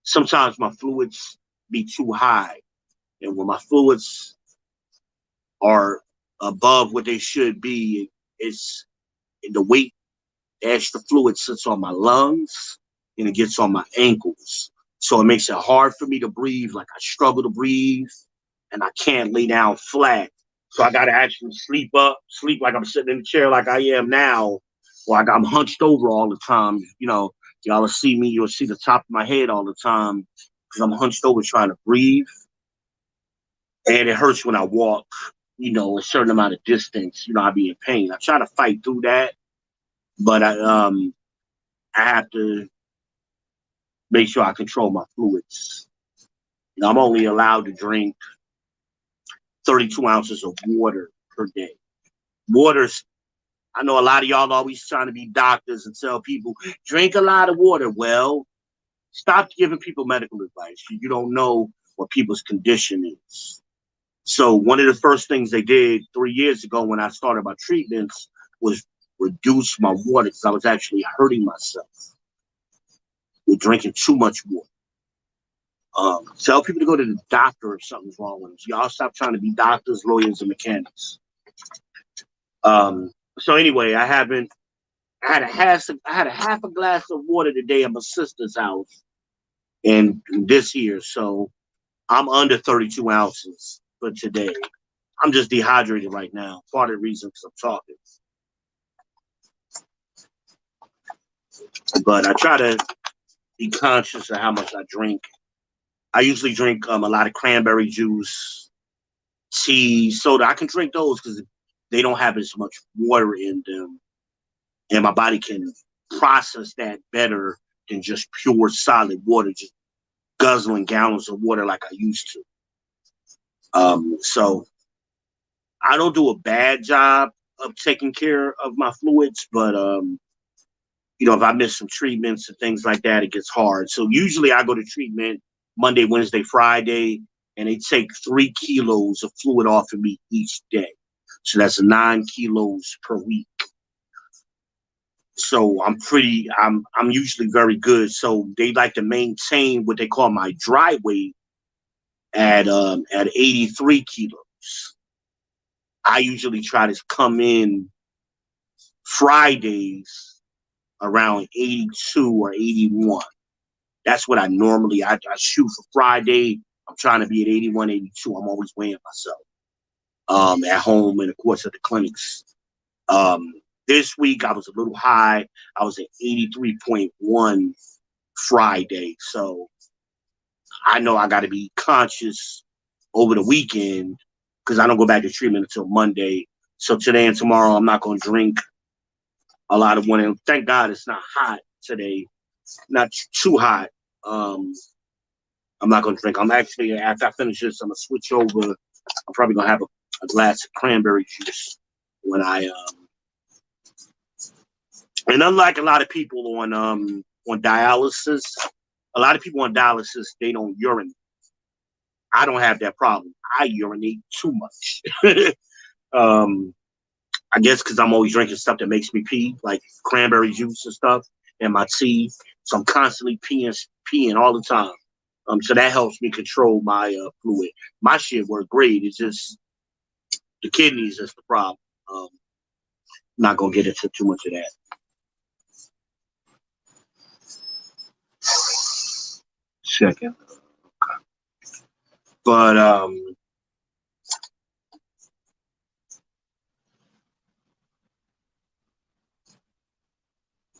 sometimes my fluids be too high. And when my fluids are above what they should be, it's the weight, the extra fluid sits on my lungs and it gets on my ankles. So it makes it hard for me to breathe. Like I struggle to breathe and I can't lay down flat. So I got to actually sleep like I'm sitting in the chair like I am now, or like I'm hunched over all the time. You know, y'all will see me, you'll see the top of my head all the time because I'm hunched over trying to breathe. And it hurts when I walk, you know, a certain amount of distance, you know, I'll be in pain. I try to fight through that, but I have to make sure I control my fluids. You know, I'm only allowed to drink 32 ounces of water per day. Water's, I know a lot of y'all always trying to be doctors and tell people, drink a lot of water. Well, stop giving people medical advice. You don't know what people's condition is. So one of the first things they did 3 years ago when I started my treatments was reduce my water because I was actually hurting myself with drinking too much water. Tell people to go to the doctor if something's wrong with them. So y'all stop trying to be doctors, lawyers, and mechanics. So anyway, I had a half a glass of water today at my sister's house, and this year, so I'm under 32 ounces for today. I'm just dehydrated right now. Part of the reason because I'm talking. But I try to be conscious of how much I drink. I usually drink a lot of cranberry juice, tea, soda. I can drink those because they don't have as much water in them, and my body can process that better than just pure solid water, just guzzling gallons of water like I used to. So I don't do a bad job of taking care of my fluids, but if I miss some treatments and things like that, it gets hard. So usually I go to treatment Monday, Wednesday, Friday, and they take 3 kilos of fluid off of me each day. So that's 9 kilos per week. So I'm usually very good. So they like to maintain what they call my dry weight at 83 kilos. I usually try to come in Fridays around 82 or 81. That's what I shoot for Friday. I'm trying to be at 81, 82. I'm always weighing myself at home and of course at the clinics. This week I was a little high. I was at 83.1 Friday. So I know I got to be conscious over the weekend because I don't go back to treatment until Monday. So today and tomorrow I'm not going to drink a lot of water. And thank God it's not hot today. Not too hot. I'm not going to drink. I'm actually, after I finish this, I'm going to switch over. I'm probably going to have a glass of cranberry juice when and unlike a lot of people on dialysis, a lot of people on dialysis, they don't urinate. I don't have that problem. I urinate too much. I guess because I'm always drinking stuff that makes me pee, like cranberry juice and stuff, and my tea. So I'm constantly peeing all the time. So that helps me control my fluid. My shit work great. It's just the kidneys is the problem. Not gonna get into too much of that. Second, but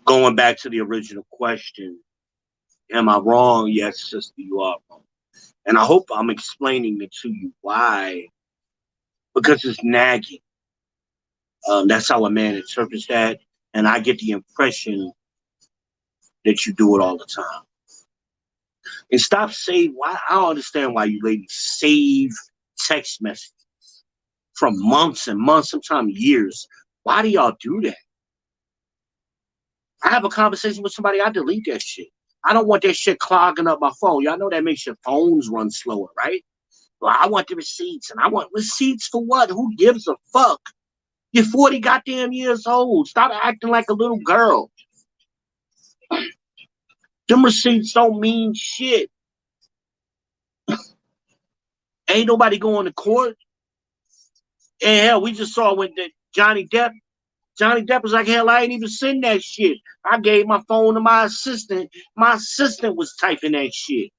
going back to the original question, am I wrong? Yes, sister, you are wrong. And I hope I'm explaining it to you why. Because it's nagging. That's how a man interprets that. And I get the impression that you do it all the time. And stop saying, why? I don't understand why you ladies save text messages from months and months, sometimes years. Why do y'all do that? I have a conversation with somebody, I delete that shit. I don't want that shit clogging up my phone. Y'all know that makes your phones run slower, right? Well, I want the receipts, and I want receipts for what? Who gives a fuck? You're 40 goddamn years old. Stop acting like a little girl. Them receipts don't mean shit. Ain't nobody going to court. And hell, we just saw when Johnny Depp was like, hell, I ain't even seen that shit. I gave my phone to my assistant. My assistant was typing that shit.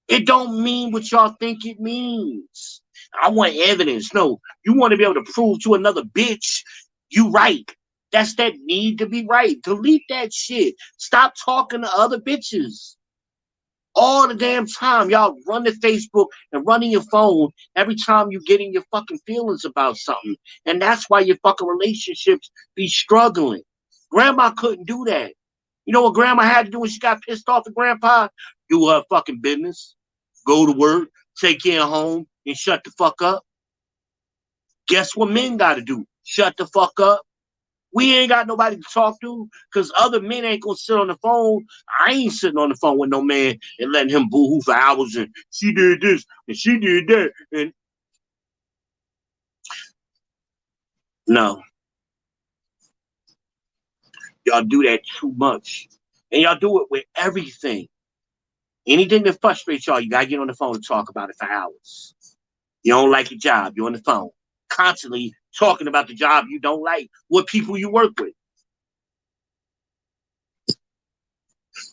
It don't mean what y'all think it means. I want evidence. No, you want to be able to prove to another bitch you right. That's that need to be right. Delete that shit. Stop talking to other bitches. All the damn time, y'all run to Facebook and running your phone every time you get in your fucking feelings about something. And that's why your fucking relationships be struggling. Grandma couldn't do that. You know what grandma had to do when she got pissed off at grandpa? Do her fucking business. Go to work, take care of home, and shut the fuck up. Guess what men got to do? Shut the fuck up. We ain't got nobody to talk to because other men ain't gonna sit on the phone. I ain't sitting on the phone with no man and letting him boo-hoo for hours and she did this and she did that. And no, y'all do that too much. And y'all do it with everything. Anything that frustrates y'all, you gotta get on the phone and talk about it for hours. You don't like your job, you're on the phone. Constantly talking about the job you don't like, what people you work with.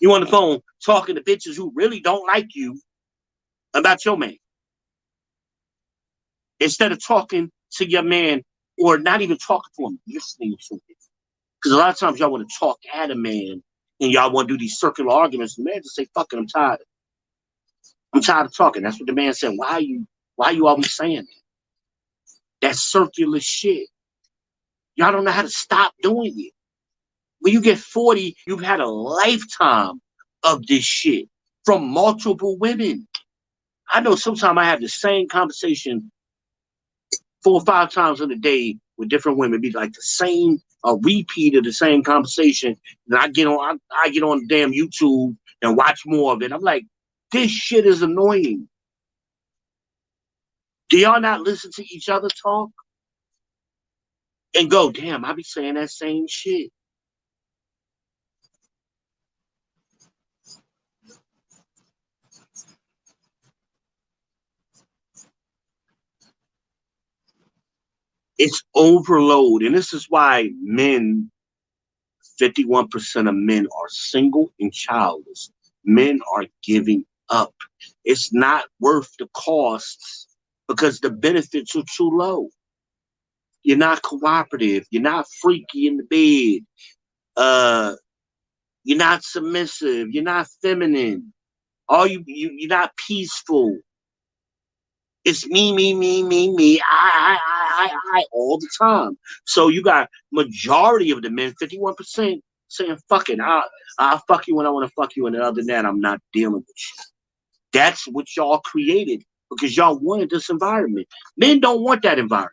You on the phone talking to bitches who really don't like you about your man. Instead of talking to your man or not even talking to him, listening to him. Because a lot of times y'all want to talk at a man And y'all want to do these circular arguments. The man just say, fuck it, I'm tired. I'm tired of talking. That's what the man said. Why are you always saying that? That circular shit. Y'all don't know how to stop doing it. When you get 40, you've had a lifetime of this shit from multiple women. I know sometimes I have the same conversation 4 or 5 times in a day with different women, be like the same, a repeat of the same conversation. And I get on the damn YouTube and watch more of it. I'm like, this shit is annoying. Do y'all not listen to each other talk? And go, damn, I be saying that same shit. It's overload. And this is why men, 51% of men are single and childless. Men are giving up. It's not worth the costs because the benefits are too low. You're not cooperative. You're not freaky in the bed. You're not submissive. You're not feminine. You're not peaceful. It's me, I all the time. So you got majority of the men, 51%, saying, fuck it, I'll fuck you when I want to fuck you, and other than that, I'm not dealing with you. That's what y'all created because y'all wanted this environment. Men don't want that environment.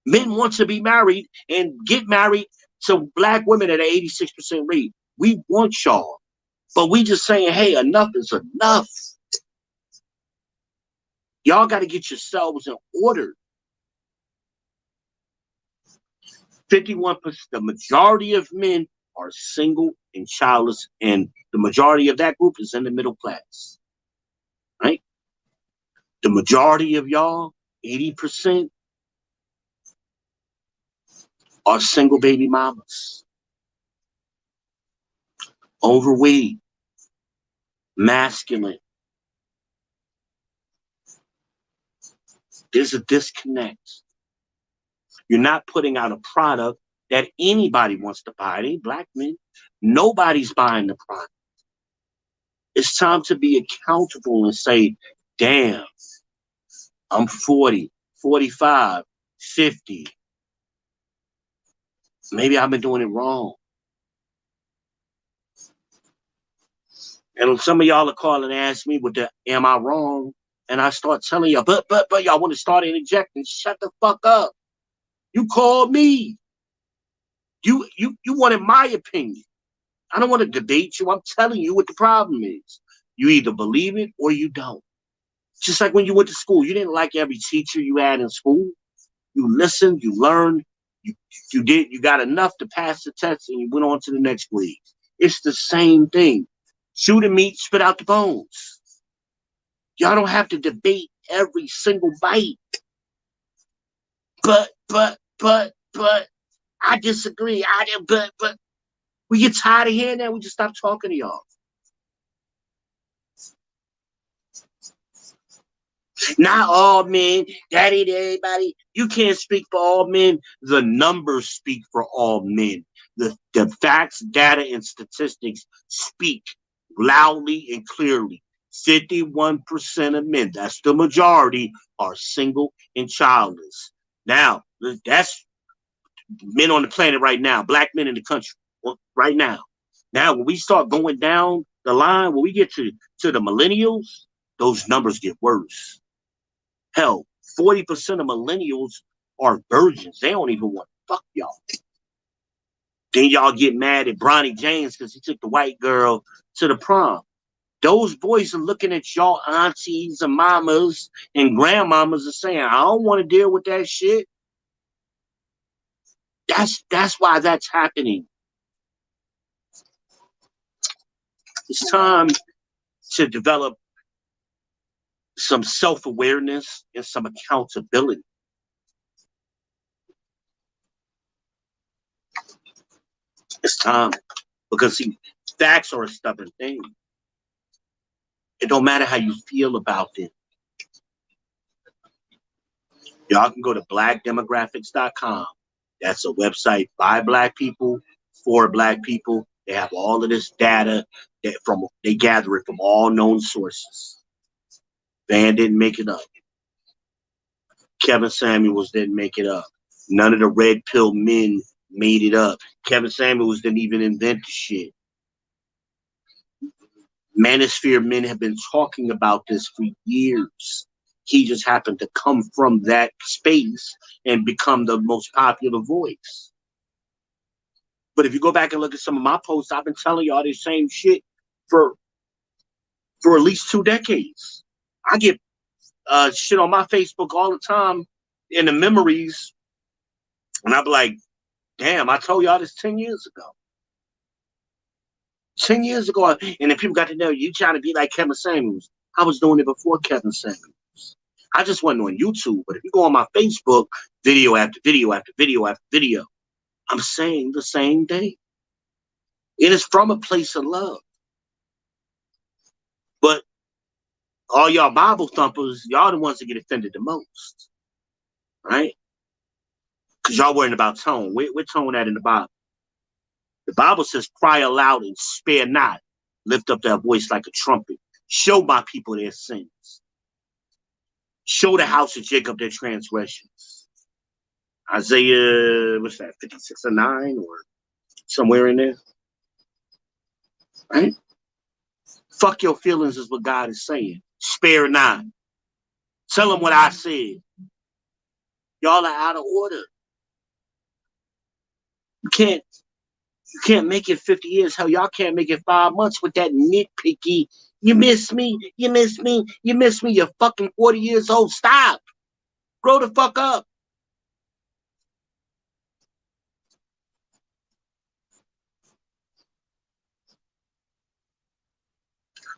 Men want to be married and get married to black women at an 86% rate. We want y'all. But we just saying, hey, enough is enough. Y'all got to get yourselves in order. 51%, the majority of men are single and childless, and the majority of that group is in the middle class. Right? The majority of y'all, 80%, are single baby mamas. Overweight, masculine. There's a disconnect. You're not putting out a product that anybody wants to buy. It ain't black men. Nobody's buying the product. It's time to be accountable and say, damn, I'm 40, 45, 50. Maybe I've been doing it wrong. And some of y'all are calling and ask me, am I wrong? And I start telling y'all, but y'all want to start interjecting. Shut the fuck up. You called me. You wanted my opinion. I don't want to debate you. I'm telling you what the problem is. You either believe it or you don't. Just like when you went to school, you didn't like every teacher you had in school. You listened, you learned, you got enough to pass the test, and you went on to the next grade. It's the same thing. Chew the meat, spit out the bones. Y'all don't have to debate every single bite. But I disagree. But we get tired of hearing that. We just stop talking to y'all. Not all men. That ain't everybody. You can't speak for all men. The numbers speak for all men. The facts, data, and statistics speak loudly and clearly. 51% of men, that's the majority, are single and childless. Now, that's men on the planet right now, black men in the country right now. Now, when we start going down the line, when we get to the millennials, those numbers get worse. Hell, 40% of millennials are virgins. They don't even want to fuck y'all. Then y'all get mad at Bronny James because he took the white girl to the prom. Those boys are looking at y'all aunties and mamas and grandmamas and saying, I don't want to deal with that shit. That's why that's happening. It's time to develop some self-awareness and some accountability. It's time. Because, see, facts are a stubborn thing. It don't matter how you feel about it. Y'all can go to blackdemographics.com. That's a website by black people, for black people. They have all of this data they gather it from all known sources. Van didn't make it up. Kevin Samuels didn't make it up. None of the red pill men made it up. Kevin Samuels didn't even invent the shit. Manosphere men have been talking about this for years. He just happened to come from that space and become the most popular voice. But if you go back and look at some of my posts, I've been telling y'all the same shit for at least 2 decades. I get shit on my Facebook all the time in the memories, and I'm like, damn, I told y'all this 10 years ago. 10 years ago, and then people got to know you trying to be like Kevin Samuels. I was doing it before Kevin Samuels. I just wasn't on YouTube, but if you go on my Facebook, video after video after video after video, I'm saying the same thing. It is from a place of love. But all y'all Bible thumpers, y'all the ones that get offended the most, right? Because y'all worrying about tone. Where tone at in the Bible? The Bible says, cry aloud and spare not. Lift up that voice like a trumpet. Show my people their sins. Show the house of Jacob their transgressions. Isaiah, what's that, 56 or 9 or somewhere in there? Right? Fuck your feelings is what God is saying. Spare not. Tell them what I said. Y'all are out of order. You can't make it 50 years. Hell, y'all can't make it 5 months with that nitpicky. You miss me. You miss me. You miss me. You're fucking 40 years old. Stop. Grow the fuck up.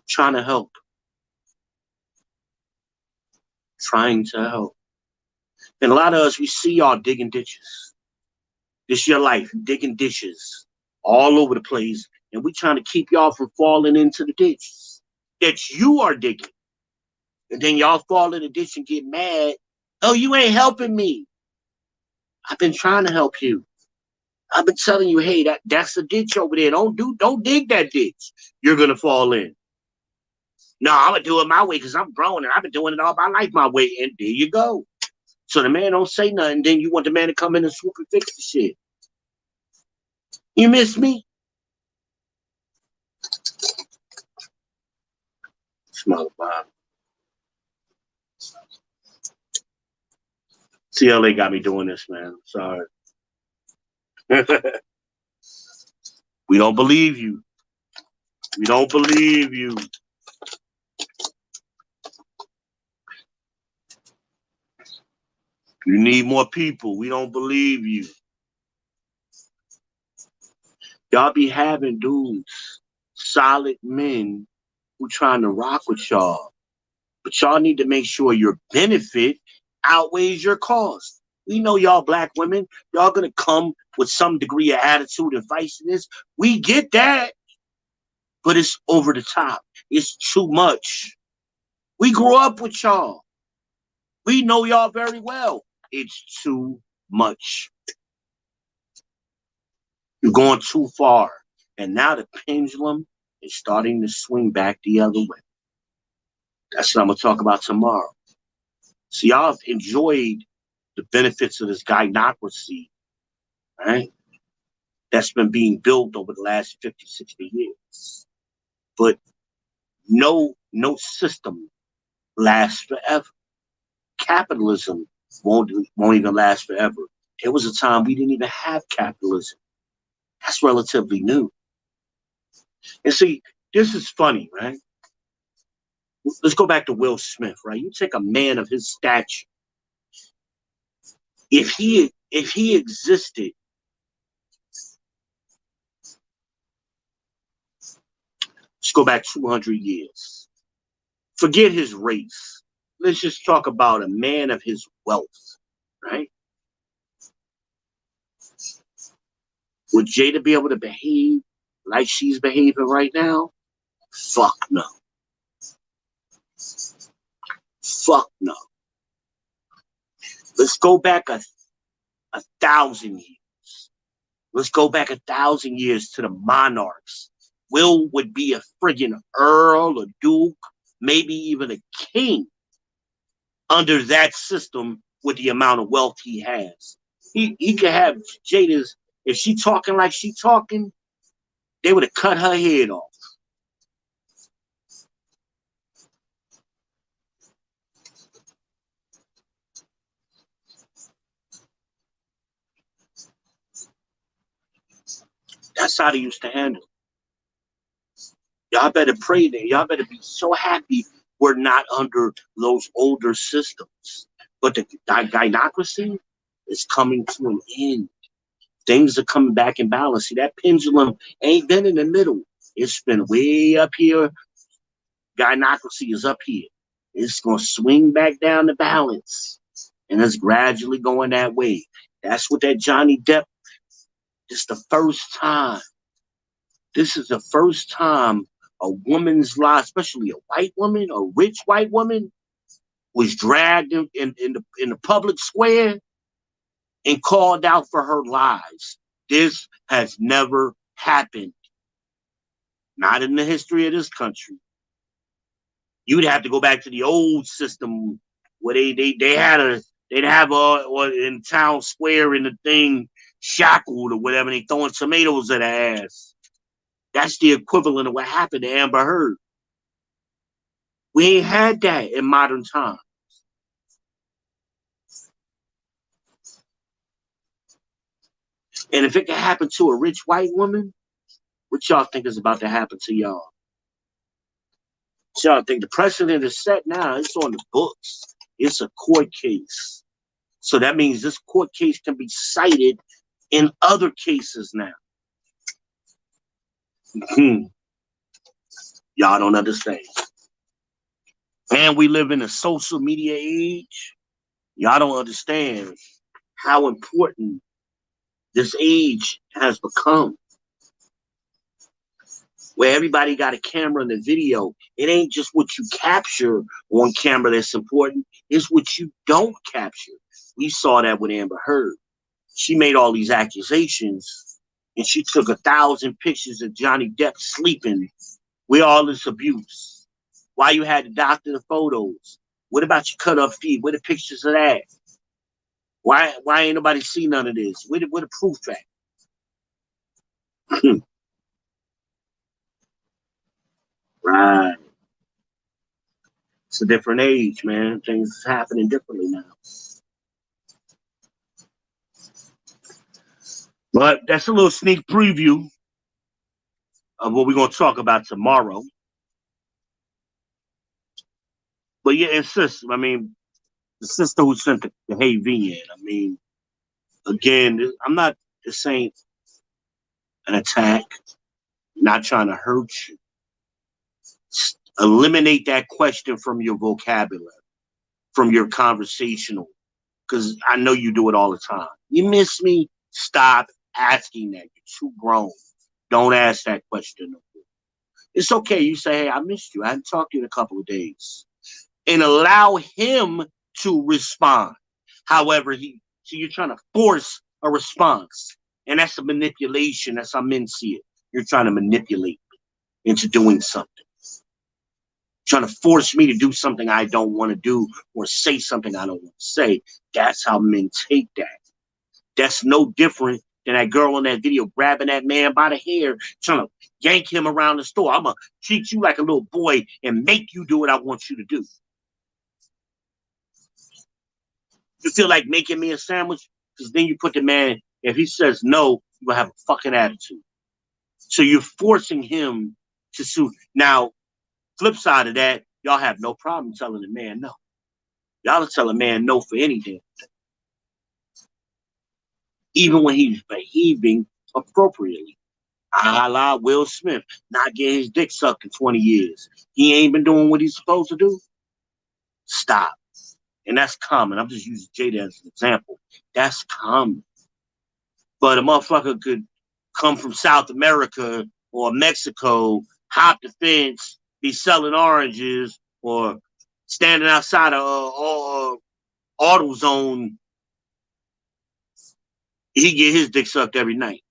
Trying to help. Trying to help. And a lot of us, we see y'all digging ditches. This is your life. Digging ditches all over the place. And we trying to keep y'all from falling into the ditches that you are digging. And then y'all fall in the ditch and get mad. Oh, you ain't helping me. I've been trying to help you. I've been telling you, hey, that's the ditch over there. Don't dig that ditch. You're gonna fall in. No, I'm gonna do it my way because I'm grown and I've been doing it all my life my way. And there you go. So the man don't say nothing. Then you want the man to come in and swoop and fix the shit. You miss me? Smell Bob. CLA got me doing this, man. Sorry. We don't believe you. We don't believe you. You need more people. We don't believe you. Y'all be having dudes, solid men, who trying to rock with y'all. But y'all need to make sure your benefit outweighs your cost. We know y'all black women, y'all gonna come with some degree of attitude and feistiness. We get that. But it's over the top. It's too much. We grew up with y'all. We know y'all very well. It's too much. You're going too far. And now the pendulum is starting to swing back the other way. That's what I'm going to talk about tomorrow. So y'all have enjoyed the benefits of this gynocracy, right? That's been being built over the last 50, 60 years. But no system lasts forever. Capitalism won't even last forever. There was a time we didn't even have capitalism. That's relatively new. And see, this is funny, right? Let's go back to Will Smith, right? You take a man of his stature. If he existed, let's go back 200 years. Forget his race. Let's just talk about a man of his wealth, right? Would Jada be able to behave like she's behaving right now? Fuck no. Fuck no. Let's go back a 1,000 years. Let's go back 1,000 years to the monarchs. Will would be a friggin' earl, a duke, maybe even a king under that system with the amount of wealth he has. He could have Jada's, if she talking like she talking, they would have cut her head off. That's how they used to handle it. Y'all better pray there. Y'all better be so happy we're not under those older systems. But the gynocracy is coming to an end. Things are coming back in balance. See, that pendulum ain't been in the middle. It's been way up here. Gynocracy is up here. It's going to swing back down to balance. And it's gradually going that way. That's what that Johnny Depp, it's the first time. This is the first time a woman's life, especially a white woman, a rich white woman, was dragged in the public square and called out for her lies. This has never happened. Not in the history of this country. You'd have to go back to the old system where they'd have in town square in the thing shackled or whatever, and they throwing tomatoes at her ass. That's the equivalent of what happened to Amber Heard. We ain't had that in modern times. And if it can happen to a rich white woman, what y'all think is about to happen to y'all? Y'all think the precedent is set now? It's on the books. It's a court case. So that means this court case can be cited in other cases now. Y'all don't understand. And we live in a social media age. Y'all don't understand how important this age has become. Where everybody got a camera and a video. It ain't just what you capture on camera that's important. It's what you don't capture. We saw that with Amber Heard. She made all these accusations, and she took 1,000 pictures of Johnny Depp sleeping with all this abuse. Why you had to doctor the photos? What about your cut up feet? Where the pictures of that? Why ain't nobody see none of this? Where the proof at? Right. It's a different age, man. Things is happening differently now. But that's a little sneak preview of what we're going to talk about tomorrow. But yeah, it's sister. I mean, the sister who sent the VEE in. I mean, again, I'm not, this ain't an attack. Not trying to hurt you. Eliminate that question from your vocabulary, from your conversational, because I know you do it all the time. You miss me? Stop asking that. You're too grown. Don't ask that question no more. It's okay. You say, hey, I missed you. I haven't talked to you in a couple of days. And allow him to respond. However, so you're trying to force a response. And that's a manipulation. That's how men see it. You're trying to manipulate me into doing something. Trying to force me to do something I don't want to do or say something I don't want to say. That's how men take that. That's no different than that girl in that video grabbing that man by the hair, trying to yank him around the store. I'm going to treat you like a little boy and make you do what I want you to do. You feel like making me a sandwich? Because then you put the man, if he says no, you're going to have a fucking attitude. So you're forcing him to sue. Now, flip side of that, y'all have no problem telling a man no. Y'all will tell a man no for anything. Even when he's behaving appropriately. A la Will Smith, not getting his dick sucked in 20 years. He ain't been doing what he's supposed to do. Stop. And that's common. I'm just using Jada as an example. That's common. But a motherfucker could come from South America or Mexico, hop the fence, be selling oranges, or standing outside of AutoZone. He get his dick sucked every night.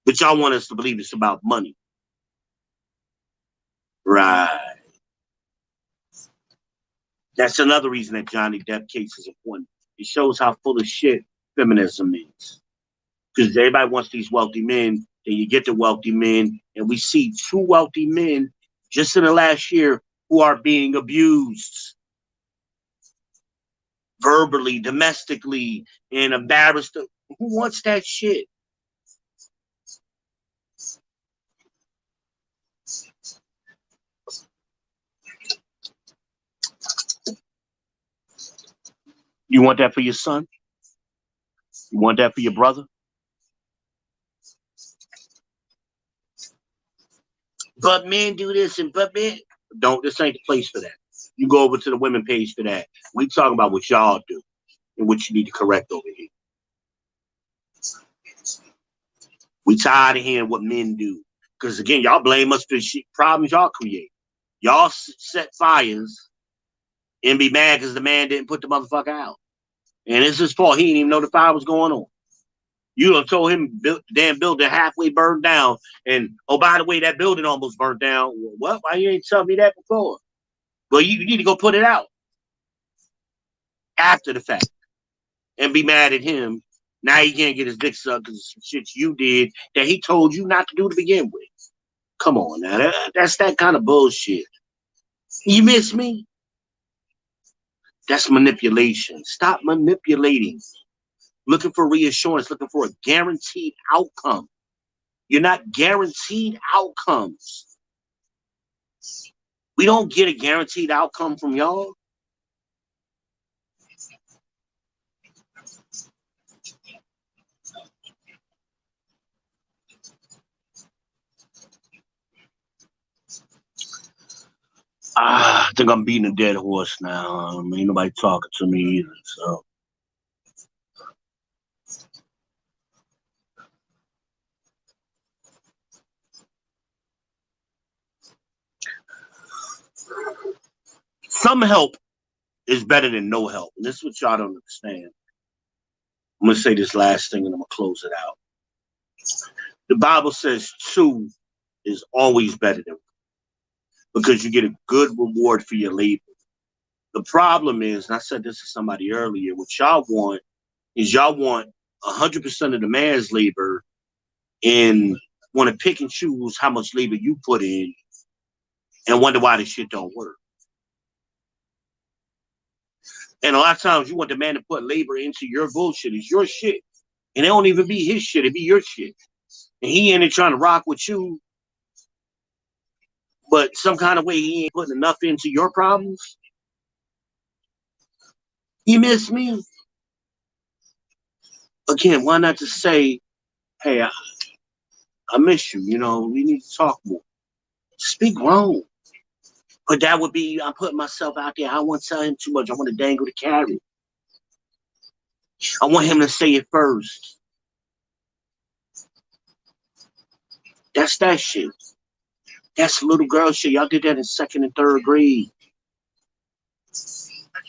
But y'all want us to believe it's about money. Right. That's another reason that Johnny Depp case is important. It shows how full of shit feminism is. Because everybody wants these wealthy men, then you get the wealthy men, and we see 2 wealthy men just in the last year who are being abused verbally, domestically, and embarrassed. Who wants that shit? You want that for your son? You want that for your brother? But men do this and but men don't. This ain't the place for that. You go over to the women page for that. We talking about what y'all do and what you need to correct over here. We tired of hearing what men do. Because again, y'all blame us for shit, problems y'all create. Y'all set fires and be mad because the man didn't put the motherfucker out. And it's his fault. He didn't even know the fire was going on. You done told him the damn building halfway burned down. And, oh, by the way, that building almost burned down. What? Why you ain't telling me that before? Well, you need to go put it out after the fact and be mad at him. Now he can't get his dick sucked because of some shit you did that he told you not to do to begin with. Come on now. That's that kind of bullshit. You miss me? That's manipulation. Stop manipulating. Looking for reassurance, looking for a guaranteed outcome. You're not guaranteed outcomes. We don't get a guaranteed outcome from y'all. I think I'm beating a dead horse now. Ain't nobody talking to me either, so. Some help is better than no help. And this is what y'all don't understand. I'm going to say this last thing and I'm going to close it out. The Bible says 2 is always better than 1 because you get a good reward for your labor. The problem is, and I said this to somebody earlier, what y'all want is y'all want 100% of the man's labor and want to pick and choose how much labor you put in and wonder why this shit don't work. And a lot of times you want the man to put labor into your bullshit. It's your shit. And it don't even be his shit. It be your shit. And he ain't trying to rock with you. But some kind of way he ain't putting enough into your problems. You miss me? Again, why not just say, hey, I miss you. You know, we need to talk more. Speak wrong. But that would be, I'm putting myself out there. I don't want to tell him too much. I want to dangle the carrot. I want him to say it first. That's that shit. That's little girl shit. Y'all did that in 2nd and 3rd grade.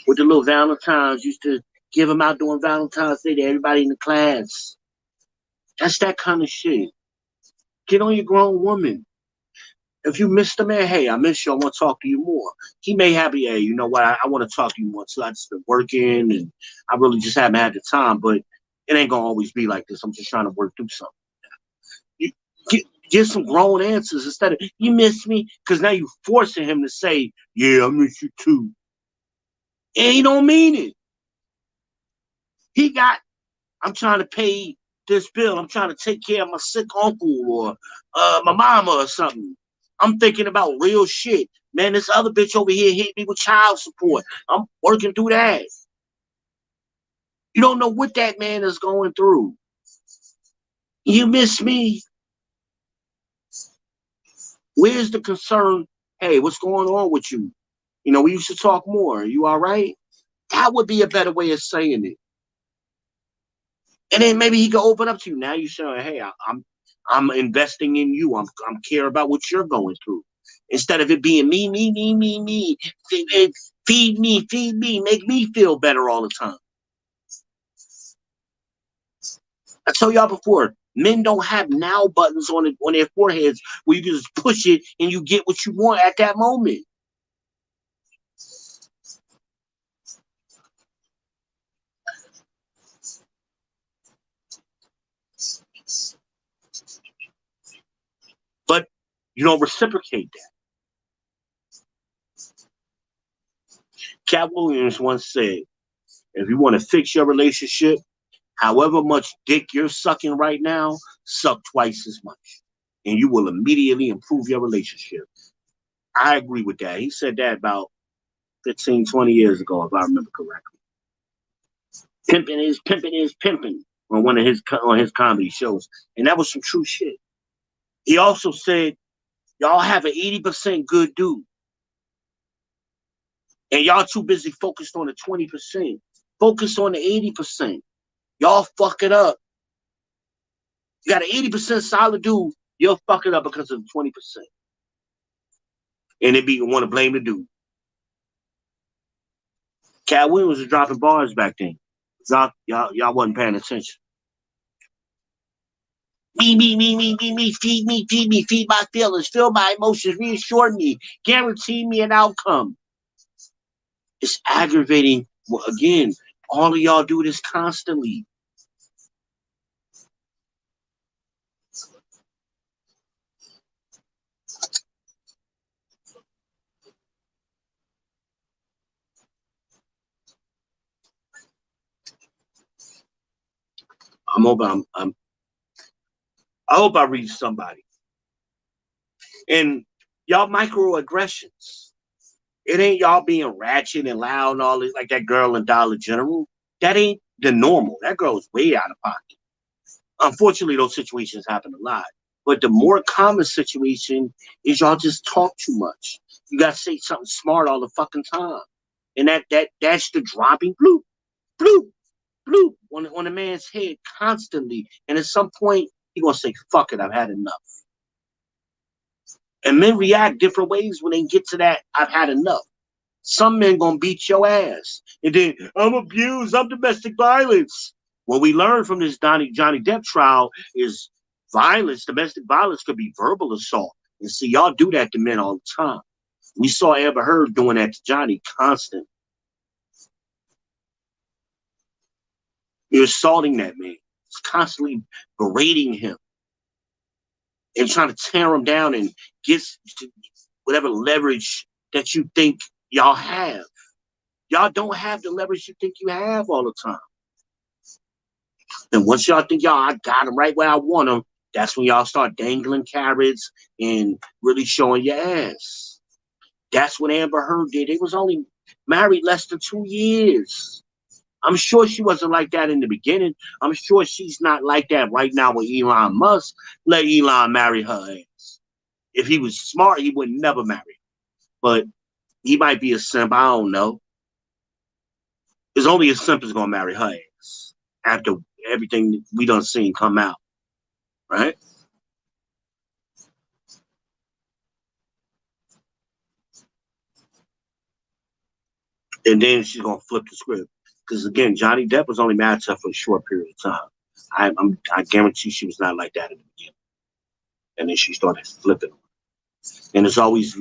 With the little Valentines, used to give them out doing Valentine's Day to everybody in the class. That's that kind of shit. Get on your grown woman. If you miss the man, hey, I miss you. I want to talk to you more. He may have, hey, you know what? I want to talk to you more. So I just been working and I really just haven't had the time. But it ain't going to always be like this. I'm just trying to work through something. You get some grown answers instead of, you miss me? Because now you're forcing him to say, yeah, I miss you too. And he don't mean it. He got, I'm trying to pay this bill. I'm trying to take care of my sick uncle or my mama or something. I'm thinking about real shit. Man, this other bitch over here hit me with child support. I'm working through that. You don't know what that man is going through. You miss me? Where's the concern? Hey, what's going on with you? You know, we used to talk more. Are you all right? That would be a better way of saying it. And then maybe he could open up to you. Now you're saying, hey, I'm investing in you. I'm care about what you're going through. Instead of it being me. Feed me, make me feel better all the time. I told y'all before, Men don't have now buttons on their foreheads where you can just push it and you get what you want at that moment. But you don't reciprocate that. Cat Williams once said, if you want to fix your relationship, however much dick you're sucking right now, suck twice as much. And you will immediately improve your relationship. I agree with that. He said that about 15, 20 years ago, if I remember correctly. Pimping is pimping on one of his comedy shows. And that was some true shit. He also said, y'all have an 80% good dude. And y'all too busy focused on the 20%. Focus on the 80%. Y'all fuck it up. You got an 80% solid dude, you'll fuck it up because of the 20%. And then you want to blame the dude. Cat Williams was dropping bars back then. Y'all wasn't paying attention. Me, feed me, feed my feelings, feel my emotions, reassure me, guarantee me an outcome. It's aggravating. Well, again, all of y'all do this constantly. I hope I reach somebody. And y'all microaggressions. It ain't y'all being ratchet and loud and all this like that girl in Dollar General. That ain't the normal. That girl is way out of pocket. Unfortunately, those situations happen a lot. But the more common situation is y'all just talk too much. You gotta say something smart all the fucking time. And that's the dropping bloop, bloop, bloop on a man's head constantly. And at some point, he gonna say, fuck it, I've had enough. And men react different ways when they get to that, I've had enough. Some men gonna beat your ass. And then, I'm abused, I'm domestic violence. What we learned from this Johnny Depp trial is violence, domestic violence could be verbal assault. And see, y'all do that to men all the time. We saw Amber Heard doing that to Johnny constantly. You're assaulting that man. It's constantly berating him and trying to tear him down and get whatever leverage that you think y'all have. Y'all don't have the leverage you think you have all the time. And once y'all think I got him right where I want him, that's when y'all start dangling carrots and really showing your ass. That's what Amber Heard did. They was only married less than 2 years. I'm sure she wasn't like that in the beginning. I'm sure she's not like that right now with Elon Musk. Let Elon marry her ass. If he was smart, he would never marry her. But he might be a simp. I don't know. There's only a simp is going to marry her ass after everything we done seen come out. Right? And then she's going to flip the script. Because, again, Johnny Depp was only married to her for a short period of time. I guarantee she was not like that in the beginning. And then she started flipping. And there's always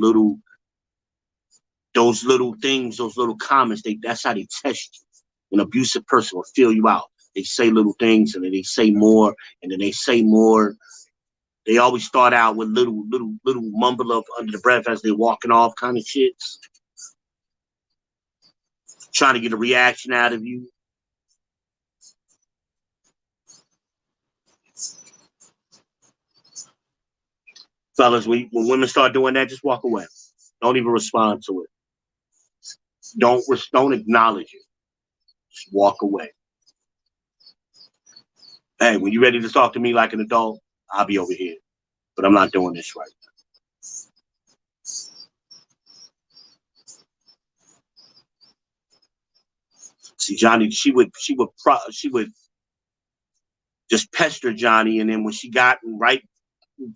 those little things, those little comments, that's how they test you. An abusive person will feel you out. They say little things, and then they say more, and then they say more. They always start out with little mumble up under the breath as they're walking off kind of shits. Trying to get a reaction out of you. Fellas, when women start doing that, just walk away. Don't even respond to it. Don't acknowledge it. Just walk away. Hey, when you're ready to talk to me like an adult, I'll be over here. But I'm not doing this right now. See, Johnny, she would just pester Johnny, and then when she got right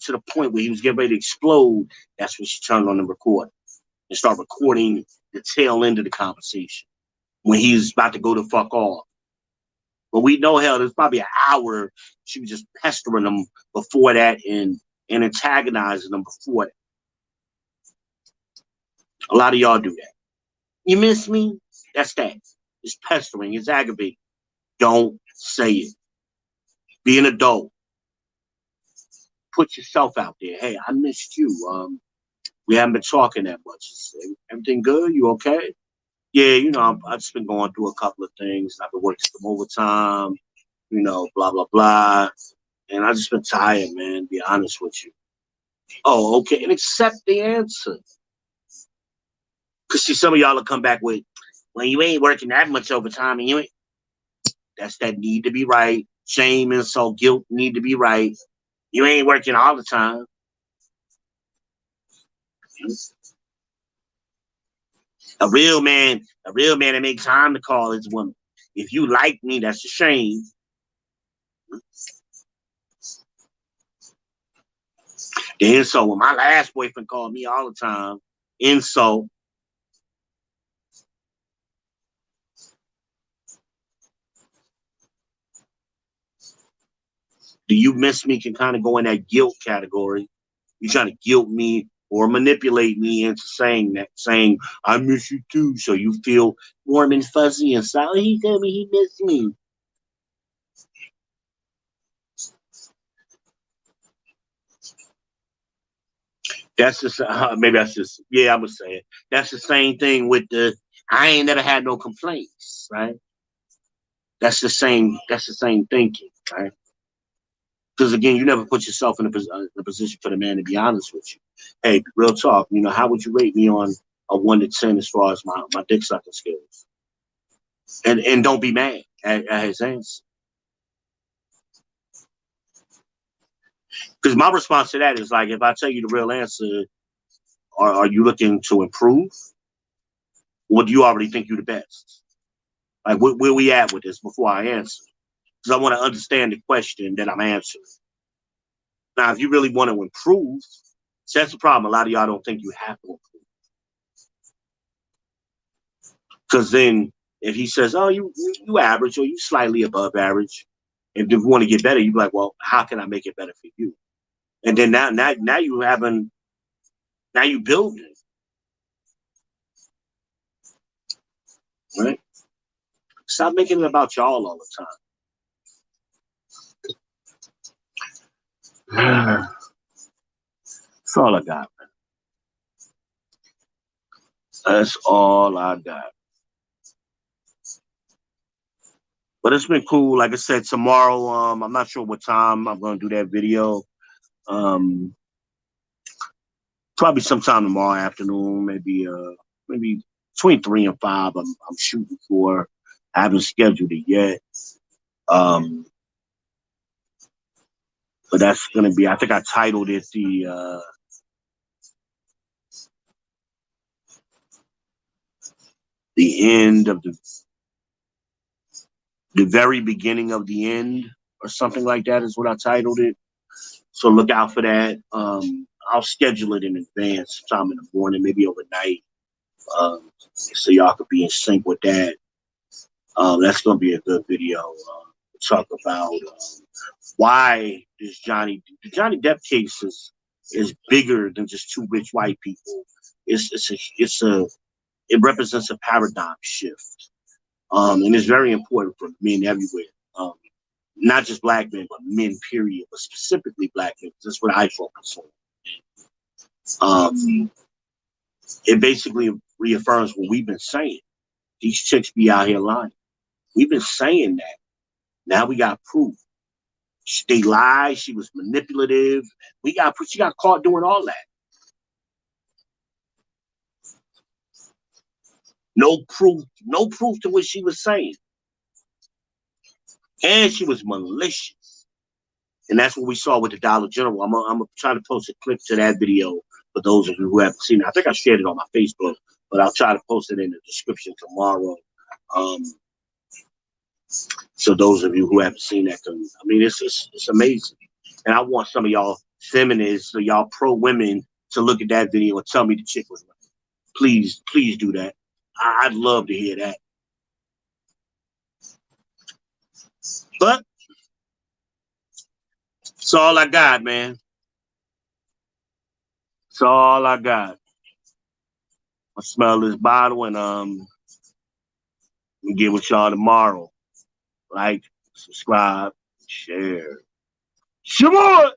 to the point where he was getting ready to explode, that's when she turned on the recording and start recording the tail end of the conversation when he's about to go the fuck off. But we know, hell, there's probably an hour she was just pestering them before that and antagonizing them before that. A lot of y'all do that. You miss me? That's that. It's pestering. It's aggravating. Don't say it. Be an adult. Put yourself out there. Hey, I missed you. We haven't been talking that much. Everything good? You okay? Yeah, you know, I've just been going through a couple of things. I've been working some overtime, you know, blah, blah, blah. And I just been tired, man, to be honest with you. Oh, okay. And accept the answer. Because see, some of y'all will come back with, well, you ain't working that much overtime and you ain't. That's that need to be right. Shame, insult, guilt need to be right. You ain't working all the time. A real man that makes time to call his woman. If you like me, that's a shame. The insult, when my last boyfriend called me all the time, insult. Do you miss me can kind of go in that guilt category. You're trying to guilt me or manipulate me into saying I miss you too, so you feel warm and fuzzy inside. Oh, he told me he missed me. That's just maybe that's just I'm gonna say it. That's the same thing with the I ain't never had no complaints, right? That's the same thinking, right? Because again, you never put yourself in a position for the man to be honest with you. Hey, real talk. You know, how would you rate me on a 1 to 10 as far as my dick sucking skills? And don't be mad at his answer. Because my response to that is like, if I tell you the real answer, are you looking to improve, or do you already think you're the best? Like, where we at with this before I answer? Because I want to understand the question that I'm answering. Now, if you really want to improve, so that's the problem. A lot of y'all don't think you have to improve. Because then if he says, oh, you average or you slightly above average, if you want to get better, you're like, well, how can I make it better for you? And then now you building, right? Stop making it about y'all all the time. That's all I got, man. That's all I got. But it's been cool. Like I said, tomorrow, I'm not sure what time I'm gonna do that video. Probably sometime tomorrow afternoon, maybe between 3 and 5. I'm shooting for. I haven't scheduled it yet. But that's gonna be. I think I titled it the end of the very beginning of the end, or something like that is what I titled it. So look out for that. I'll schedule it in advance, sometime in the morning, maybe overnight, so y'all could be in sync with that. That's gonna be a good video. Talk about why the Johnny Depp case is bigger than just two rich white people. It represents a paradigm shift, and it's very important for men everywhere. Not just black men, but men, period, but specifically black men. That's what I focus on. It basically reaffirms what we've been saying. These chicks be out here lying. We've been saying that. Now we got proof. They lied. She was manipulative. She got caught doing all that. No proof to what she was saying. And she was malicious. And that's what we saw with the Dollar General. I'm gonna try to post a clip to that video for those of you who haven't seen it. I think I shared it on my Facebook, but I'll try to post it in the description tomorrow. So those of you who haven't seen that, I mean, it's amazing. And I want some of y'all feminists, so y'all pro women, to look at that video and tell me the chick was right. Please do that. I'd love to hear that. But it's all I got, man. It's all I got. I smell this bottle and get with y'all tomorrow. Like, subscribe, share. Come on!